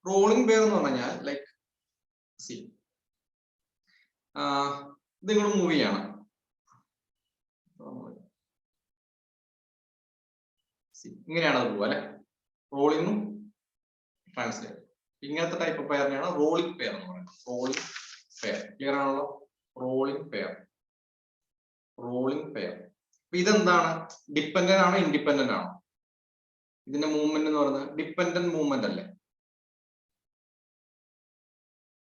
Rolling pair എന്ന് പറഞ്ഞാൽ ലൈക്ക് സി ഇത് ഇങ്ങോട്ട് മൂവ് ചെയ്യാണ്, ഇങ്ങനെയാണ് അത് പോവുക അല്ലെ, റോളിംഗും ട്രാൻസ്ലേറ്റ്. ഇങ്ങനത്തെ ടൈപ്പ് ഓഫ് പെയറിനെയാണ് റോളിംഗ് പെയർ എന്ന് പറയുന്നത്. റോളിംഗ് പെയർ ക്ലിയർ ആണല്ലോ. Rolling pair, rolling pair. ഇതെന്താണ്, ഡിപ്പെൻഡന്റ് ആണോ ഇൻഡിപെൻഡന്റ് ആണോ? ഇതിന്റെ മൂവ്മെന്റ് എന്ന് പറയുന്നത് ഡിപ്പെൻഡന്റ് മൂവ്മെന്റ് അല്ലേ,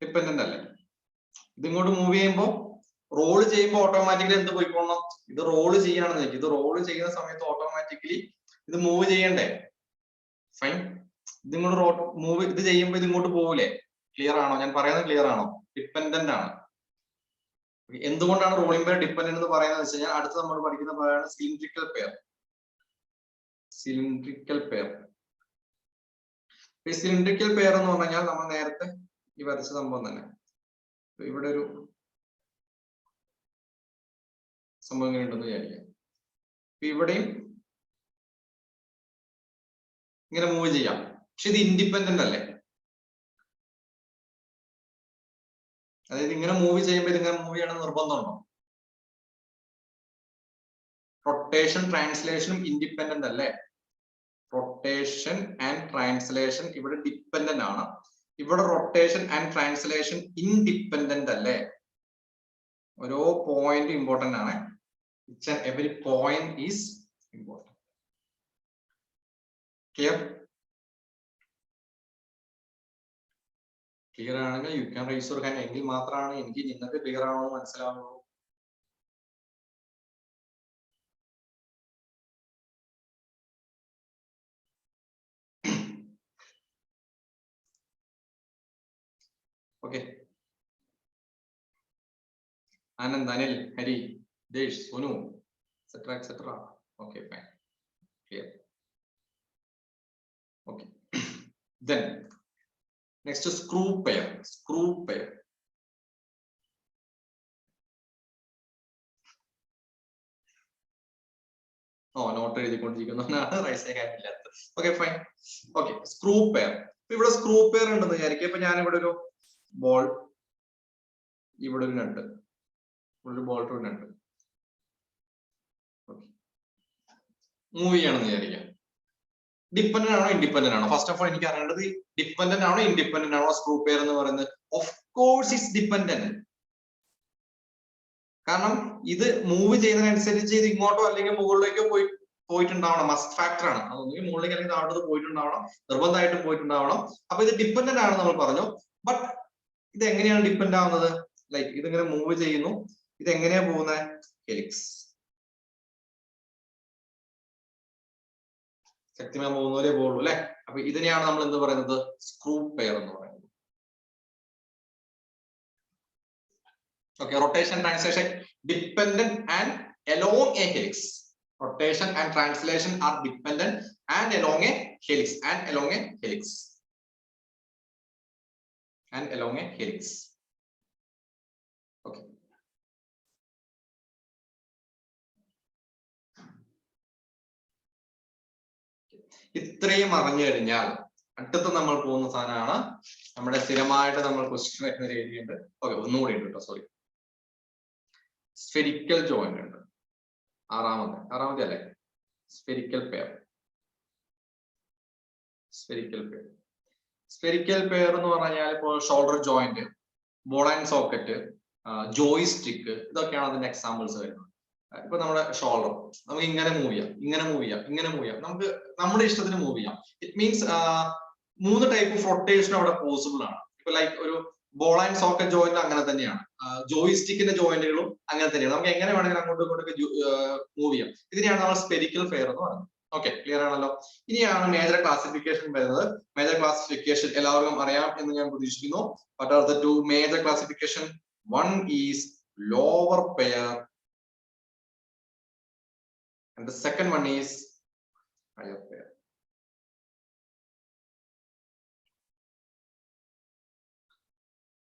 ഡിപ്പെൻഡന്റ് അല്ലേ. ഇതിങ്ങോട്ട് മൂവ് ചെയ്യുമ്പോൾ റോൾ ചെയ്യുമ്പോൾ ഓട്ടോമാറ്റിക്കലി എന്ത് പോയിക്കോണം, ഇത് റോള് ചെയ്യാണെന്ന് വെച്ചാൽ ഇത് റോള് ചെയ്യുന്ന സമയത്ത് ഓട്ടോമാറ്റിക്കലി ഇത് മൂവ് ചെയ്യണ്ടേ. ഫൈൻ, ഇതിങ്ങോട്ട് മൂവ് ഇത് ചെയ്യുമ്പോൾ ഇതിങ്ങോട്ട് പോകൂലേ. ക്ലിയർ ആണോ ഞാൻ പറയുന്നത്? ക്ലിയർ ആണോ? ഡിപ്പെൻഡന്റ് ആണ്. എന്തുകൊണ്ടാണ് റോളിംഗ് പെയർ ഡിപ്പെൻഡന്റ് എന്ന് പറയുന്നത് വെച്ച് കഴിഞ്ഞാൽ അടുത്ത് നമ്മൾ പഠിക്കുന്ന പേരാണ് സിലിണ്ട്രിക്കൽ പെയർ. Cylindrical pair. ഈ സിലിണ്ട്രിക്കൽ പെയർ എന്ന് പറഞ്ഞാൽ നമ്മൾ നേരത്തെ ഈ വരച്ച സംഭവം തന്നെ. ഇവിടെ ഒരു സംഭവം ഇങ്ങനെ ഉണ്ടെന്ന് വിചാരിക്കാം. ഇവിടെയും ഇങ്ങനെ മൂവ് ചെയ്യാം, പക്ഷെ ഇത് ഇൻഡിപെൻഡന്റ് അല്ലേ. അതായത് ഇങ്ങനെ മൂവ് ചെയ്യുമ്പോൾ ഇതിങ്ങനെ മൂവ് ചെയ്യണം നിർബന്ധമുണ്ടോ? റൊട്ടേഷൻ ട്രാൻസ്ലേഷനും ഇൻഡിപെൻഡന്റ് അല്ലേ. റൊട്ടേഷൻ ആൻഡ് ട്രാൻസ്ലേഷൻ ഇവിടെ ഡിപ്പെൻഡന്റ് ആണ്, ഇവിടെ റൊട്ടേഷൻ ആൻഡ് ട്രാൻസ്ലേഷൻ ഇൻഡിപെൻഡന്റ് അല്ലേ. ഓരോ പോയിന്റ് ഇമ്പോർട്ടന്റ് ആണ്. Each and every point is important. Clear? Clear ആണെങ്കിൽ you can raise your hand. എങ്കിൽ മാത്രമാണ് എനിക്ക് നിങ്ങൾക്ക് ക്ലിയർ ആണോ മനസ്സിലാവുള്ളൂ. Okay, Anand, Anil, Hari, Desh, Sonu, etc., etc. Okay, fine. Clear. Okay. Then next is screw pair. Screw pair. Oh, not ready. Right side hand. Okay, fine. Okay, screw pair. ഇവിടെ screw pair ഉണ്ടെന്ന് വിചാരിക്കും. ഇപ്പൊ ഞാൻ ഇവിടെ ഒരു ബോൾ, ഇവിടെ ഒരു നട്ട്, ഒരു ബോൾട്ട്, ഒരു നട്ട് മൂവ് ചെയ്യണമെന്ന് വിചാരിക്കാം. ഡിപ്പെൻഡന്റ് ആണോ ഇൻഡിപെൻഡന്റ് ആണോ? ഫസ്റ്റ് ഓഫ് ഓൾ എനിക്ക് അറിയേണ്ടത് ഡിപ്പെൻഡന്റ് ആണോ ഇൻഡിപെൻഡന്റ് ആണോ സ്ക്രൂ പെയർ എന്ന് പറയുന്നത്. Of course it's dependent. കാരണം ഇത് മൂവ് ചെയ്യുന്നതിനനുസരിച്ച് ഇത് ഇങ്ങോട്ടോ അല്ലെങ്കിൽ മുകളിലേക്കോ പോയിട്ടുണ്ടാവണം. മസ്റ്റ് ഫാക്ടർ ആണ്. അതൊന്നുകിൽ മുകളിലേക്ക് അല്ലെങ്കിൽ താഴോട്ട് പോയിട്ടുണ്ടാവണം, നിർബന്ധമായിട്ടും പോയിട്ടുണ്ടാവണം. അപ്പൊ ഇത് ഡിപ്പെൻഡന്റ് ആണ് നമ്മൾ പറഞ്ഞു. ബട്ട് ഇത് എങ്ങനെയാണ് ഡിപ്പെൻഡ് ആവുന്നത്? ലൈക്ക് ഇതിങ്ങനെ മൂവ് ചെയ്യുന്നു, ഇത് എങ്ങനെയാ പോകുന്നത്? ഹെലിക്സ്. ശക്തിമാൻ പോകുന്നവരെ പോകുള്ളൂ അല്ലെ. അപ്പൊ ഇതിനെയാണ് നമ്മൾ എന്ത് പറയുന്നത്? സ്ക്രൂ പെയർ എന്ന് പറയുന്നത്. Okay, rotation translation dependent and along a helix. Rotation and translation are dependent and along a helix. And along a helix. And along a helix. Okay. ഇത്രയും അറിഞ്ഞു കഴിഞ്ഞാൽ അടുത്ത നമ്മൾ പോകുന്ന സാധനമാണ് നമ്മുടെ സ്ഥിരമായിട്ട് നമ്മൾ ക്വസ്റ്റ്യൻ വരുന്ന ഒരു ഏരിയ ഉണ്ട്. ഓക്കെ, ഒന്നുകൂടി ഉണ്ട് കേട്ടോ, സോറി. സ്ഫെരിക്കൽ ജോയിന്റ് ഉണ്ട്. ആറാമത്തെ അല്ലേ? Spherical pair. Spherical pair. Spherical pair എന്ന് പറഞ്ഞാൽ ഇപ്പോൾ shoulder joint, ball and socket, joystick, ഇതൊക്കെയാണ് അതിന്റെ എക്സാമ്പിൾസ് വരുന്നത്. ഇപ്പൊ നമ്മുടെ ഷോൾഡർ നമുക്ക് ഇങ്ങനെ മൂവ് ചെയ്യാം, ഇങ്ങനെ മൂവ് ചെയ്യാം, ഇങ്ങനെ മൂവ് ചെയ്യാം, നമുക്ക് നമ്മുടെ ഇഷ്ടത്തിന് മൂവ് ചെയ്യാം. It means 3 type of rotation അവിടെ പോസിബിൾ ആണ്. ഇപ്പൊ ലൈക്ക് ഒരു ബോൾ ആൻഡ് സോക്കറ്റ് ജോയിന്റ് അങ്ങനെ തന്നെയാണ്, ജോയിസ്റ്റിക്കിന്റെ ജോയിന്റുകളും അങ്ങനെ തന്നെയാണ്. നമുക്ക് എങ്ങനെ വേണമെങ്കിലും അങ്ങോട്ടും ഇങ്ങോട്ടൊക്കെ മൂവ് ചെയ്യാം. ഇതിനെയാണ് നമ്മൾ സ്പെരിക്കൽ ഫെയർ എന്ന് പറയുന്നത്. ഓക്കെ, ക്ലിയർ ആണല്ലോ. ഇനിയാണ് മേജർ ക്ലാസിഫിക്കേഷൻ വരുന്നത്. മേജർ ക്ലാസിഫിക്കേഷൻ എല്ലാവർക്കും അറിയാം എന്ന് ഞാൻ പ്രതീക്ഷിക്കുന്നു. What are the 2 major classification? One is lower pair and the second one is higher pair.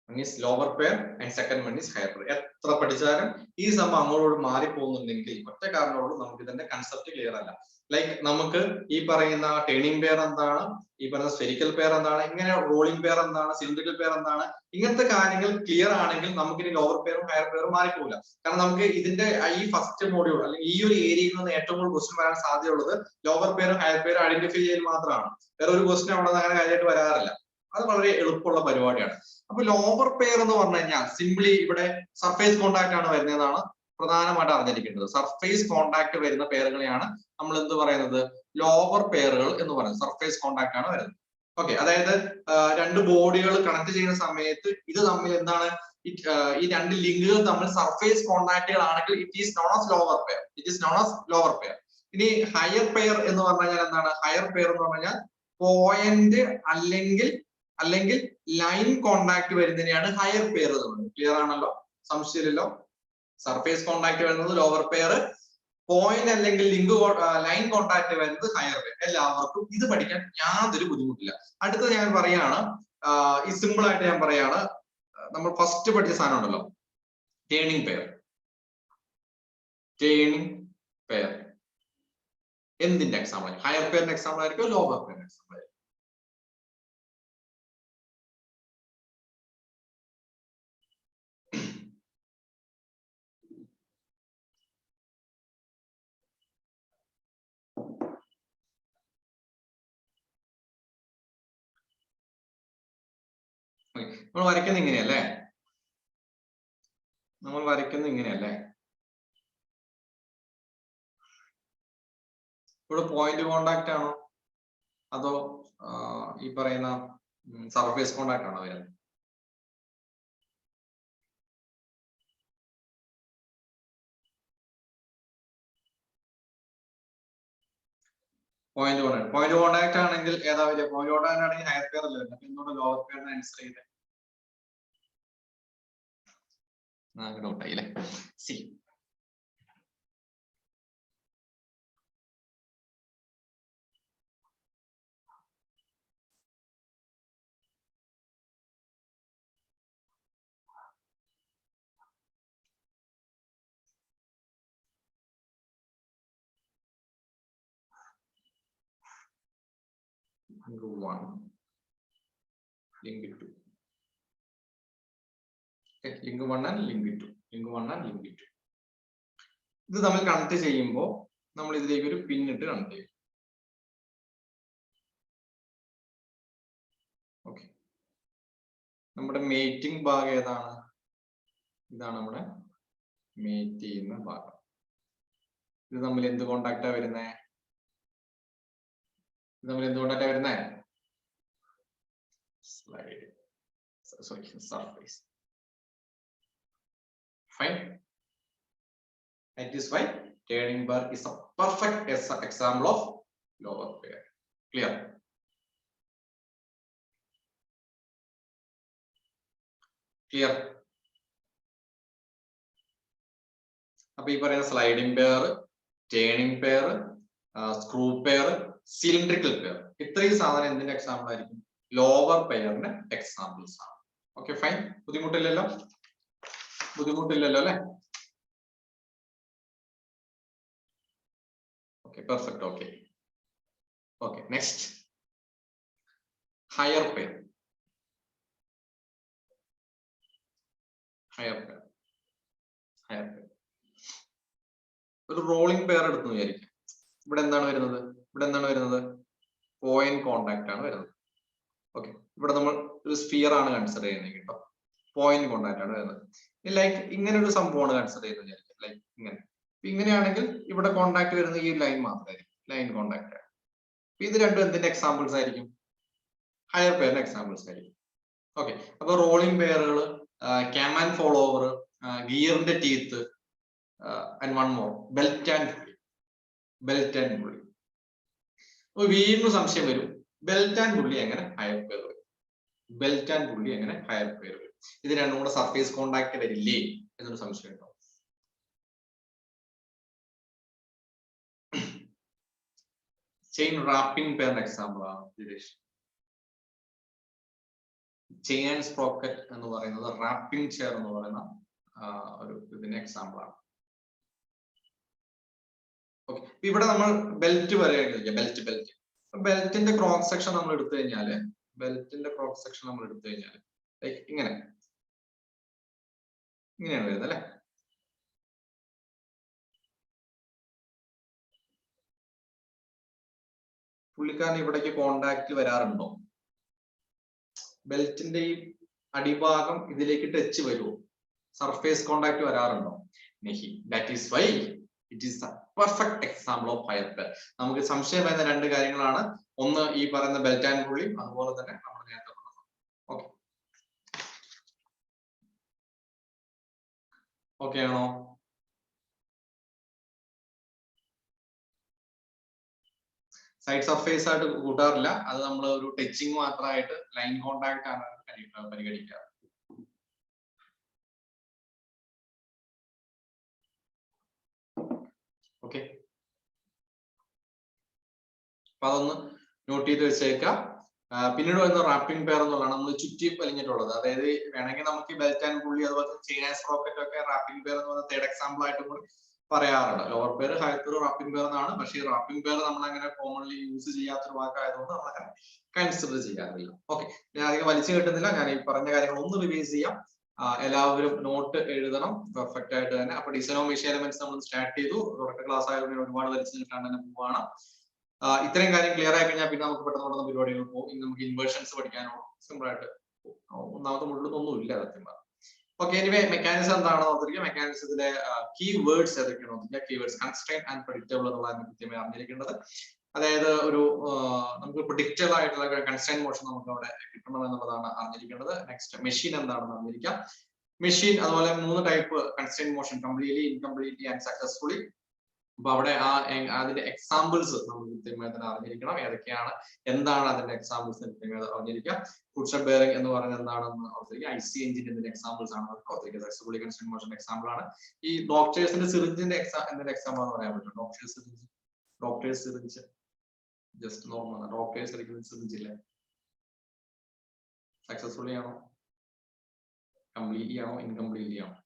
One is lower pair and second one is higher pair. എത്ര പഠിച്ചാലും ഈ സംഭവം അങ്ങോട്ട് മാറി പോകുന്നുണ്ടെങ്കിൽ ഒറ്റ കാരണമുള്ളൂ, നമുക്ക് ഇതിന്റെ കൺസെപ്റ്റ് ക്ലിയർ അല്ല. ലൈക്ക് നമുക്ക് ഈ പറയുന്ന ടേണിംഗ് പെയർ എന്താണ്, ഈ പറയുന്ന സ്ഫെരിക്കൽ പെയർ എന്താണ്, ഇങ്ങനെ റോളിംഗ് പെയർ എന്താണ്, സിലിണ്ടറിക്കൽ പെയർ എന്താണ്, ഇങ്ങനത്തെ കാര്യങ്ങൾ ക്ലിയർ ആണെങ്കിൽ നമുക്ക് ഇനി ലോവർ പെയറും ഹയർ പെയറും മാറിപ്പോകില്ല. കാരണം നമുക്ക് ഇതിന്റെ ഈ ഫസ്റ്റ് മോഡ്യൂൾ അല്ലെങ്കിൽ ഈ ഒരു ഏരിയയിൽ നിന്ന് ഏറ്റവും കൂടുതൽ ക്വസ്റ്റ്യൻ വരാൻ സാധ്യതയുള്ളത് ലോവർ പെയറും ഹയർ പെയറും ഐഡന്റിഫൈ ചെയ്യൽ മാത്രമാണ്. വേറെ ഒരു ക്വസ്റ്റ്യൻ അവിടെ അങ്ങനെ കാര്യമായിട്ട് വരാറില്ല. അത് വളരെ എളുപ്പമുള്ള പരിപാടിയാണ്. അപ്പൊ ലോവർ പെയർ എന്ന് പറഞ്ഞു കഴിഞ്ഞാൽ സിംപ്ലി ഇവിടെ സർഫേസ് കോണ്ടാക്ട് ആണ് വരുന്നതാണ് പ്രധാനമായിട്ട് അറിഞ്ഞിരിക്കേണ്ടത്. സർഫേസ് കോണ്ടാക്ട് വരുന്ന പെയറുകളെയാണ് നമ്മൾ എന്ത് പറയുന്നത്, ലോവർ പെയറുകൾ എന്ന് പറയുന്നത്. സർഫേസ് കോണ്ടാക്ട് ആണ് വരുന്നത്. ഓക്കെ, അതായത് 2 ബോഡികൾ കണക്ട് ചെയ്യുന്ന സമയത്ത് ഇത് തമ്മിൽ എന്താണ്, ഈ 2 ലിങ്കുകൾ തമ്മിൽ സർഫേസ് കോണ്ടാക്റ്റുകൾ ആണെങ്കിൽ it is known as lower pair. It is known as lower pair. ഇനി ഹയർ പെയർ എന്ന് പറഞ്ഞു കഴിഞ്ഞാൽ എന്താണ്? ഹയർ പെയർ എന്ന് പറഞ്ഞു കഴിഞ്ഞാൽ പോയിന്റ് അല്ലെങ്കിൽ ലൈൻ കോണ്ടാക്ട് വരുന്നതിനെയാണ് ഹയർ പെയർ എന്ന് പറയുന്നത്. ക്ലിയർ ആണല്ലോ, സംശയമില്ലല്ലോ. സർഫേസ് കോണ്ടാക്ട് വരുന്നത് ലോവർ പെയർ, പോയിന്റ് അല്ലെങ്കിൽ ലിങ്ക് ലൈൻ കോണ്ടാക്ട് വരുന്നത് ഹയർ പെയർ. എല്ലാവർക്കും ഇത് പഠിക്കാൻ യാതൊരു ബുദ്ധിമുട്ടില്ല. അടുത്തത് ഞാൻ പറയാണ്, ഈ സിമ്പിൾ ആയിട്ട് ഞാൻ പറയാണ്, നമ്മൾ ഫസ്റ്റ് പഠിച്ച സാധനം ഉണ്ടല്ലോ, ടേണിംഗ് പെയർ. ടേണിംഗ് പെയർ എന്തിന്റെ എക്സാമ്പിൾ ആയിരിക്കും? ഹയർ പെയറിന്റെ എക്സാമ്പിൾ ആയിരിക്കും, ലോവർ പെയറിന്റെ എക്സാമ്പിൾ ആയിരിക്കും? നമ്മൾ വരയ്ക്കുന്ന ഇങ്ങനെയല്ലേ? നമ്മൾ വരയ്ക്കുന്ന ഇങ്ങനെയല്ലേ? ഇവിടെ പോയിന്റ് കോണ്ടാക്ട് ആണോ അതോ ഈ പറയുന്ന സർഫേസ് കോണ്ടാക്ട് ആണോ വരുന്നത്? പോയിന്റ് കോണ്ടാക്ട് ആണെങ്കിൽ ഏതാ വരിക? പോയിന്റ് കോണ്ടാക്ട് ആണെങ്കിൽ ഹയർ പെയർ അല്ലേ വരുന്നത്. എന്തുകൊണ്ട് ലോവർ പെയറിനെ ആൻസർ ചെയ്തേ? ഡൗട്ടായില്ലേ? C link 1 link 2. Okay, link 1 and link 2. link 1 and link 2. ഇത് തമ്മിൽ കണക്ട് ചെയ്യുമ്പോൾ നമ്മൾ ഇതിലേക്ക് ഒരു പിൻ ഇട്ട് കണക്ട് ചെയ്യും. ഓക്കെ, നമ്മുടെ മേറ്റിംഗ് ഭാഗം ഏതാണ്? ഇതാണ് നമ്മുടെ മേറ്റ് ചെയ്യുന്ന ഭാഗം. ഇത് തമ്മിൽ എന്ത് കോണ്ടാക്റ്റാ വരുന്നേ? ഇത് തമ്മിൽ എന്ത് കോണ്ടാക്റ്റാ വരുന്നേ? Slide, sorry, surface. Fine. That is why turning bar is a perfect example of lower pair. Clear? Clear? അപ്പൊ ഈ പറയുന്ന sliding pair, turning pair, screw pair, cylindrical pair, ഇത്രയും സാധനം എന്തിന്റെ എക്സാമ്പിൾ ആയിരിക്കും? ലോവർ പെയറിന്റെ എക്സാമ്പിൾസ് ആണ്. Okay, fine. ബുദ്ധിമുട്ടില്ലല്ലോ അല്ലെ? Okay, perfect. Okay, next higher pair. ഒരു റോളിംഗ് പെയർ എടുത്തു വിചാരിക്കും. ഇവിടെ എന്താണ് വരുന്നത്? പോയിന്റ് കോണ്ടാക്ട് ആണ് വരുന്നത്. ഓക്കെ, ഇവിടെ നമ്മൾ ഒരു സ്ഫിയർ ആണ് കൺസിഡർ ചെയ്യുന്നത് കേട്ടോ. പോയിന്റ് കോണ്ടാക്ട് ആണ് വരുന്നത്. ലൈക്ക് ഇങ്ങനെ ഒരു സംഭവമാണ് കൺസിഡർ ചെയ്യുന്നത് വിചാരിക്കും. ലൈക്ക് ഇങ്ങനെ ഇങ്ങനെയാണെങ്കിൽ ഇവിടെ കോണ്ടാക്ട് വരുന്ന ഈ ലൈൻ മാത്രമായിരിക്കും, ലൈൻ കോണ്ടാക്ട്. ഇത് രണ്ടും എന്തിന്റെ എക്സാമ്പിൾസ് ആയിരിക്കും? ഹയർ പെയറിന്റെ എക്സാമ്പിൾസ് ആയിരിക്കും. ഓക്കെ, അപ്പൊ റോളിംഗ് പെയറുകൾ, ക്യാം ആൻഡ് ഫോളോവർ, ഗിയറിന്റെ teeth, and one more belt and pulley. Belt and pulley. അപ്പൊ വീണ്ടും സംശയം വരും, ബെൽറ്റ് ആൻഡ് പുള്ളി എങ്ങനെ ഹയർ പെയർ വരും? ബെൽറ്റ് ആൻഡ് പുള്ളി എങ്ങനെ ഹയർ പെയർ വരും? ഇത് രണ്ടും കൂടെ സർഫേസ് കോണ്ടാക്ട് വരില്ലേ എന്നൊരു സംശയം ഉണ്ടാവും. ചെയിൻ റാപ്പിംഗ് പെയറിന്റെ എക്സാമ്പിൾ ആണ് ജിതേഷ്. ചെയിൻ ആൻഡ് സ്പ്രോക്കറ്റ് എന്ന് പറയുന്നത് റാപ്പിംഗ് ചെയർ എന്ന് പറയുന്ന ഒരു ഇതിന്റെ എക്സാമ്പിൾ ആണ്. ഓക്കെ, ഇവിടെ നമ്മൾ ബെൽറ്റ് പറയുക, ബെൽറ്റിന്റെ ക്രോസ് സെക്ഷൻ നമ്മൾ എടുത്തു കഴിഞ്ഞാല്, ലൈക്ക് ഇങ്ങനെയാണ് വരുന്നത് അല്ലെ. പുള്ളിക്കാരൻ ഇവിടേക്ക് കോണ്ടാക്ട് വരാറുണ്ടോ? ബെൽറ്റിന്റെ ഈ അടിഭാഗം ഇതിലേക്ക് ടച്ച് വരുമോ? സർഫേസ് കോണ്ടാക്ട് വരാറുണ്ടോ? That is why it is A perfect example of higher pair. നമുക്ക് സംശയം വരുന്ന രണ്ട് കാര്യങ്ങളാണ്, ഒന്ന് ഈ പറയുന്ന ബെൽറ്റ് ആൻഡ് പുള്ളി, അതുപോലെ തന്നെ നമ്മൾ നേരത്തെ പറഞ്ഞത്. ഓക്കെ, ഓക്കെ ആണോ? സൈഡ് സർഫേസ് ആയിട്ട് കൂട്ടാറില്ല, അത് നമ്മൾ ഒരു ടച്ചിങ് മാത്രമായിട്ട് ലൈൻ കോണ്ടാക്ട് ആണ് പരിഗണിക്കാറ്. ഓക്കെ, അപ്പൊ അതൊന്ന് നോട്ട് ചെയ്ത് വെച്ചേക്കാം. പിന്നീട് വരുന്ന റാപ്പിംഗ് പെയർ എന്നുള്ളതാണ് നമ്മൾ ചുറ്റി വലിഞ്ഞിട്ടുള്ളത്. അതായത് വേണമെങ്കിൽ നമുക്ക് ബെൽറ്റ് ആൻഡ് പുള്ളി അതുപോലെ ചെയിൻ ആൻഡ് സ്പ്രോക്കറ്റ് ഒക്കെ റാപ്പിംഗ് പെയർ എന്ന് പറയുന്ന തേർഡ് എക്സാമ്പിൾ ആയിട്ട് കൂടി പറയാറുണ്ട്. Lower pair, higher pair, wrapping pair എന്നാണ്. പക്ഷേ ഈ റാപ്പിംഗ് പെയർ നമ്മൾ അങ്ങനെ കോമൺലി യൂസ് ചെയ്യാത്തൊരു വാക്കായതുകൊണ്ട് നമ്മൾ അങ്ങനെ കൺസിഡർ ചെയ്യാറില്ല. ഓക്കെ, ഞാൻ അധികം വലിച്ചു കിട്ടുന്നില്ല, ഞാൻ ഈ പറഞ്ഞ കാര്യങ്ങൾ ഒന്ന് റിവൈസ് ചെയ്യാം. എല്ലാവരും നോട്ട് എഴുതണം പെർഫെക്റ്റ് ആയിട്ട് തന്നെ. അപ്പൊ ഡിസൈൻ ഓഫ് മെഷീൻ എലമെന്റ്സ് നമ്മൾ സ്റ്റാർട്ട് ചെയ്തു. തുടക്ക ക്ലാസ് ആയതുകൊണ്ട് ഒരുപാട് വലിച്ചു കിട്ടാണ്ട് തന്നെ പോവാണ്. ഇത്രയും കാര്യം ക്ലിയർ ആയി കഴിഞ്ഞാൽ പിന്നെ നമുക്ക് പെട്ടെന്ന് പെട്ടെന്ന് പരിപാടികൾ പോകും. ഇനി നമുക്ക് ഇൻവേർഷൻസ് പഠിക്കാനോ സിമ്പിൾ ആയിട്ട് ഒന്നാമത്തെ മുകളിലൊന്നും ഇല്ല സത്യം പറഞ്ഞാൽ. ഓക്കെ, എനിവേ മെക്കാനിസം എന്താണെന്ന് ഓർത്തിരിക്കുക. മെക്കാനിസത്തിലെ കീ വേർഡ്സ് ഏതൊക്കെയാണ് ഓർത്തിരിക്കുക. Key words constraint and predictable എന്നുള്ളതാണ് കൃത്യമായി അറിഞ്ഞിരിക്കേണ്ടത്. അതായത് ഒരു നമുക്ക് പ്രെഡിക്റ്റബിൾ ആയിട്ടുള്ള കൺസ്ട്രെയിന്റ് മോഷൻ നമുക്ക് അവിടെ കിട്ടണം എന്നുള്ളതാണ് അറിഞ്ഞിരിക്കേണ്ടത്. നെക്സ്റ്റ് മെഷീൻ എന്താണെന്ന് അറിഞ്ഞിരിക്കാം. മെഷീൻ അതുപോലെ 3 type constraint motion, completely, incompletely and successfully. അപ്പൊ അവിടെ അതിന്റെ എക്സാമ്പിൾസ് നമ്മൾ കൃത്യമായി തന്നെ അറിഞ്ഞിരിക്കണം. ഏതൊക്കെയാണ്, എന്താണ് അതിന്റെ എക്സാമ്പിൾസ് കൃത്യമായി അറിഞ്ഞിരിക്കാം. ഫുഡ് ബെയറിംഗ് എന്ന് പറയുന്നത് എന്താണെന്ന് ഓർത്തിരിക്കുക. ഐസി എഞ്ചിൻ ഇതിന്റെ എക്സാമ്പിൾസ് ആണ് ഓർത്തിരിക്കുക. സക്സസ്ഫുള്ളി കൺസ്ട്രെയിന്റ് മോഷൻ എക്സാമ്പിൾ ആണ്. ഈ ഡോക്ടേഴ്സിന്റെ സിറിഞ്ചിന്റെ എന്തിന്റെ എക്സാമ്പിൾ എന്ന് പറയാൻ പറ്റും? Doctors syringe just normal doctors എടുക്കുന്ന സിറിഞ്ച് ഇല്ലേ, സക്സസ്ഫുള്ളി ആണോ, കംപ്ലീറ്റ്ലി ആണോ, ഇൻകംപ്ലീറ്റ്ലി ആണോ?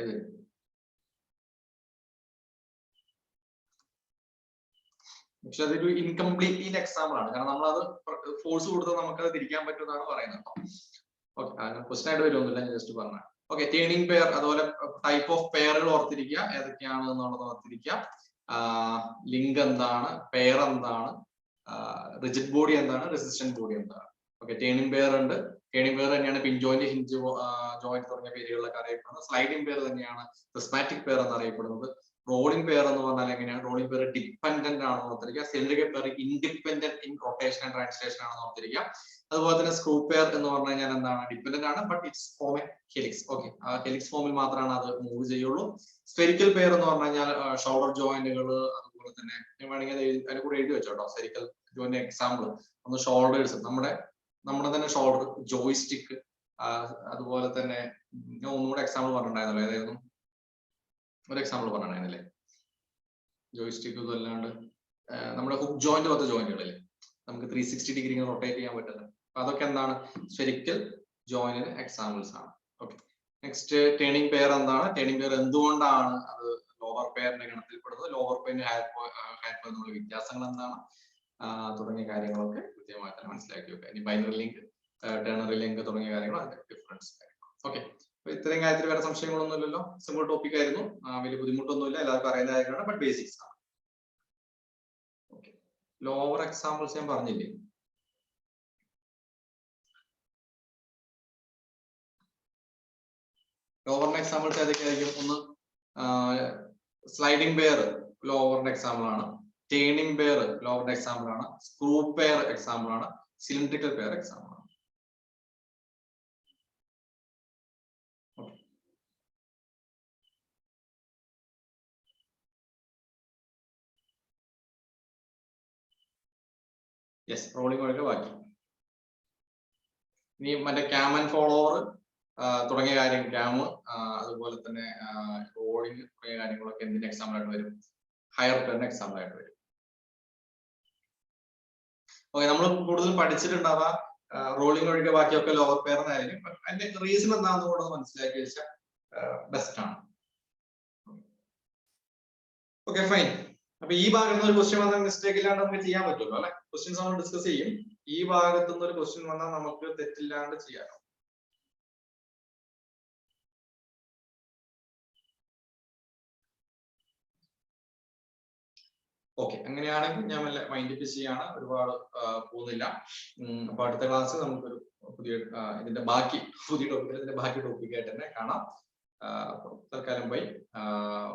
ഏത്? പക്ഷെ അതൊരു ഇൻകംപ്ലീറ്റ്ലി എക്സാമ്പിൾ ആണ്. കാരണം നമ്മളത് ഫോഴ്സ് കൊടുത്താൽ നമുക്കത് തിരിക്കാൻ പറ്റുമെന്നാണ് പറയുന്നത്. ഓക്കെ, ക്വസ്റ്റൻ ആയിട്ട് വരുമൊന്നുമില്ല, ഞാൻ ജസ്റ്റ് പറഞ്ഞ. ഓക്കെ, ടേണിംഗ് പെയർ, അതുപോലെ ടൈപ്പ് ഓഫ് പെയറുകൾ ഓർത്തിരിക്കുക, ഏതൊക്കെയാണ് എന്നുള്ളത് ഓർത്തിരിക്കുക. ലിങ്ക് എന്താണ്, പെയർ എന്താണ്, റിജിഡ് ബോഡി എന്താണ്, റെസിസ്റ്റന്റ് ബോഡി എന്താണ്. ഓക്കെ, ടേണിംഗ് പെയർ ഉണ്ട്. ടേണിംഗ് പെയർ തന്നെയാണ് പിൻ ജോയിന്റ്, ഹിഞ്ച് ജോയിന്റ് തുടങ്ങിയ പേരുകളിലൊക്കെ അറിയപ്പെടുന്നത്. സ്ലൈഡിംഗ് പെയർ തന്നെയാണ് പ്രിസ്മാറ്റിക് പെയർ എന്നറിയപ്പെടുന്നത്. റോളിംഗ് പെയർ എന്ന് പറഞ്ഞാൽ എങ്ങനെയാണ്? റോളിംഗ് പെയർ ഡിപ്പെൻഡന്റ് ആണെന്ന് ഓർത്തിരിക്കുക. Cylindrical pair independent in rotation and translation ആണെന്ന് ഓർത്തിരിക്കുക. അതുപോലെ തന്നെ സ്ക്രൂ പെയർ എന്ന് പറഞ്ഞു കഴിഞ്ഞാൽ എന്താണ്? ഡിപ്പെൻഡന്റ് ആണ്, but it's form A helix. Okay, ആ ഹെലിക്സ് ഫോമിൽ മാത്രമാണ് അത് മൂവ് ചെയ്യുള്ളൂ. സ്ഫെരിക്കൽ പെയർ എന്ന് പറഞ്ഞു കഴിഞ്ഞാൽ ഷോൾഡർ ജോയിന്റുകൾ, അതുപോലെ തന്നെ വേണമെങ്കിൽ അതിന് കൂടെ എഴുതി വെച്ചോട്ടോ. സ്ഫെരിക്കൽ ജോയിന്റ് എക്സാമ്പിൾ ഒന്ന് ഷോൾഡേഴ്സ്, നമ്മുടെ തന്നെ ഷോൾഡർ, ജോയിസ്റ്റിക്, അതുപോലെ തന്നെ ഞാൻ ഒന്നുകൂടെ എക്സാമ്പിൾ പറഞ്ഞിട്ടുണ്ടായിരുന്നല്ലോ. ഏതായിരുന്നു ഒരു എക്സാമ്പിൾ പറഞ്ഞിട്ടുണ്ടായിരുന്നില്ലേ? ജോയിസ്റ്റിക് ഇതല്ലാണ്ട് നമ്മുടെ ഹുക്ക് ജോയിന്റ് പോലത്തെ ജോയിന്റുകളില്ലേ, നമുക്ക് 360 ഡിഗ്രി റൊട്ടേറ്റ് ചെയ്യാൻ പറ്റുന്നത്. അതൊക്കെ എന്താണ്? സ്ഫെരിക്കൽ ജോയിന്റിന് എക്സാമ്പിൾസ് ആണ്. ഓക്കെ, നെക്സ്റ്റ് ടേണിംഗ് പെയർ എന്താണ്? ടേണിംഗ് പെയർ എന്തുകൊണ്ടാണ് അത് ലോവർ പെയറിന്റെ ഗണത്തിൽപ്പെടുന്നത്? ലോവർ പെയറിന്റെ ഹയർ പെയർ തമ്മിലുള്ള വ്യത്യാസങ്ങൾ എന്താണ്? തുടങ്ങിയ കാര്യങ്ങളൊക്കെ കൃത്യമായി തന്നെ മനസ്സിലാക്കി വെക്കുക. ഇനി ബൈനറി ലിങ്ക്, ടെർണറി ലിങ്ക് തുടങ്ങിയ കാര്യങ്ങൾ അതിന്റെ ഡിഫറൻസ്. ഓക്കെ, അപ്പൊ ഇത്രയും കാര്യത്തിൽ വേറെ സംശയങ്ങളൊന്നും ഇല്ലല്ലോ. സിമ്പിൾ ടോപ്പിക് ആയിരുന്നു, വലിയ ബുദ്ധിമുട്ടൊന്നുമില്ല, എല്ലാവർക്കും അറിയുന്ന കാര്യമാണ്, ബട്ട് ബേസിക്സ് ആണ്. ഓക്കെ, ലോവർ എക്സാമ്പിൾസ് ഞാൻ പറഞ്ഞില്ലേ? ലോവറിന്റെ എക്സാമ്പിൾസ് ഏതൊക്കെയായിരിക്കും? ഒന്ന് സ്ലൈഡിംഗ് പെയർ ലോവറിന്റെ എക്സാമ്പിൾ ആണ്, ടേണിംഗ് പെയർ ലോവറിന്റെ എക്സാമ്പിൾ ആണ്, സ്ക്രൂ പെയർ എക്സാമ്പിൾ ആണ്, സിലിണ്ടറിക്കൽ പെയർ എക്സാമ്പിൾ ആണ്. യെസ്, റോളിംഗ് വഴിക്ക് ബാക്കി. ഇനി മറ്റേ ക്യാം ആൻഡ് ഫോളോവർ തുടങ്ങിയ കാര്യം, ക്യാം അതുപോലെ തന്നെ റോളിംഗ് തുടങ്ങിയ കാര്യങ്ങളൊക്കെ എന്തിന്റെ എക്സാമ്പിൾ ആയിട്ട് വരും? ഹയർ പെയറിന്റെ എക്സാമ്പിൾ ആയിട്ട് വരും. ഓക്കെ, നമ്മൾ കൂടുതൽ പഠിച്ചിട്ടുണ്ടാവാ റോളിംഗ് ഒഴികെ ബാക്കിയൊക്കെ ലോവർ പെയർ എന്നായിരിക്കും. അതിന്റെ റീസൺ എന്താണെന്ന് കൂടെ മനസ്സിലാക്കി വെച്ചാൽ ബെസ്റ്റ് ആണ്. Okay fine. അപ്പൊ ഈ ഭാഗത്ത് നിന്ന് ഒരു ക്വസ്റ്റ്യൻ വന്നാൽ മിസ്റ്റേക്ക് ഇല്ലാണ്ട് നമുക്ക് ചെയ്യാൻ പറ്റുമല്ലോ അല്ലെ? ക്വസ്റ്റ്യൻസ് നമ്മൾ ഡിസ്കസ് ചെയ്യും. ഈ ഭാഗത്തു നിന്ന് ഒരു ക്വസ്റ്റ്യൻ വന്നാൽ നമുക്ക് തെറ്റില്ലാണ്ട് ചെയ്യാനോ? ഓക്കെ, അങ്ങനെയാണെങ്കിൽ ഞാൻ വല്ല മൈൻഡ് ചെയ്യാണ്, ഒരുപാട് പോകുന്നില്ല. അപ്പൊ അടുത്ത ക്ലാസ് നമുക്കൊരു പുതിയ ഇതിന്റെ ബാക്കി ടോപ്പിക് ആയിട്ട് തന്നെ കാണാം. തൽക്കാലം പോയി.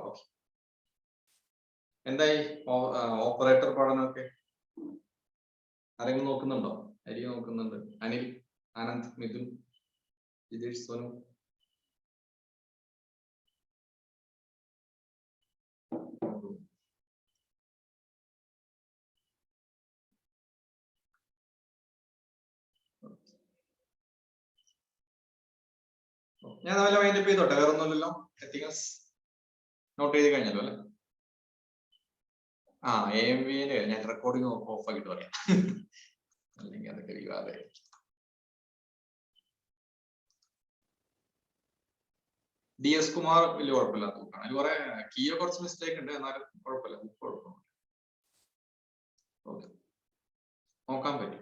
ഓക്കെ, എന്തായി ഓപ്പറേറ്റർ പഠനമൊക്കെ? ആരെങ്കിലും നോക്കുന്നുണ്ടോ? അരി നോക്കുന്നുണ്ട്. അനിൽ, ആനന്ദ്, മിഥുൻ, ജിതേഷ്, സോനു. ഞാൻ നല്ല മൈൻഡപ്പ് ചെയ്തോട്ടെ, വേറെ ഒന്നുമില്ലല്ലോ. നോട്ട് ചെയ്ത് കഴിഞ്ഞല്ലോ അല്ലെ? AMV ഞാൻ റെക്കോർഡിംഗ് ഓഫ് ആക്കിട്ട് പറയാം, അല്ലെങ്കിൽ അതൊക്കെ വിവാദം. DS കുമാർ വലിയ കുഴപ്പമില്ലാത്ത ബുക്കാണ്. അതിൽ കുറെ കീയോ കുറച്ച് മിസ്റ്റേക്ക് ഉണ്ട്, എന്നാലും കുഴപ്പമില്ല, ബുക്ക് കുഴപ്പമില്ല. ഓക്കെ, നോക്കാൻ പറ്റും.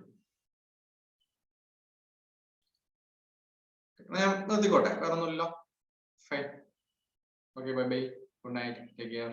ഞാൻ നിർത്തിക്കോട്ടെ, വേറെ ഒന്നുമില്ലല്ലോ. Fine. Okay, bye bye, good night, take care.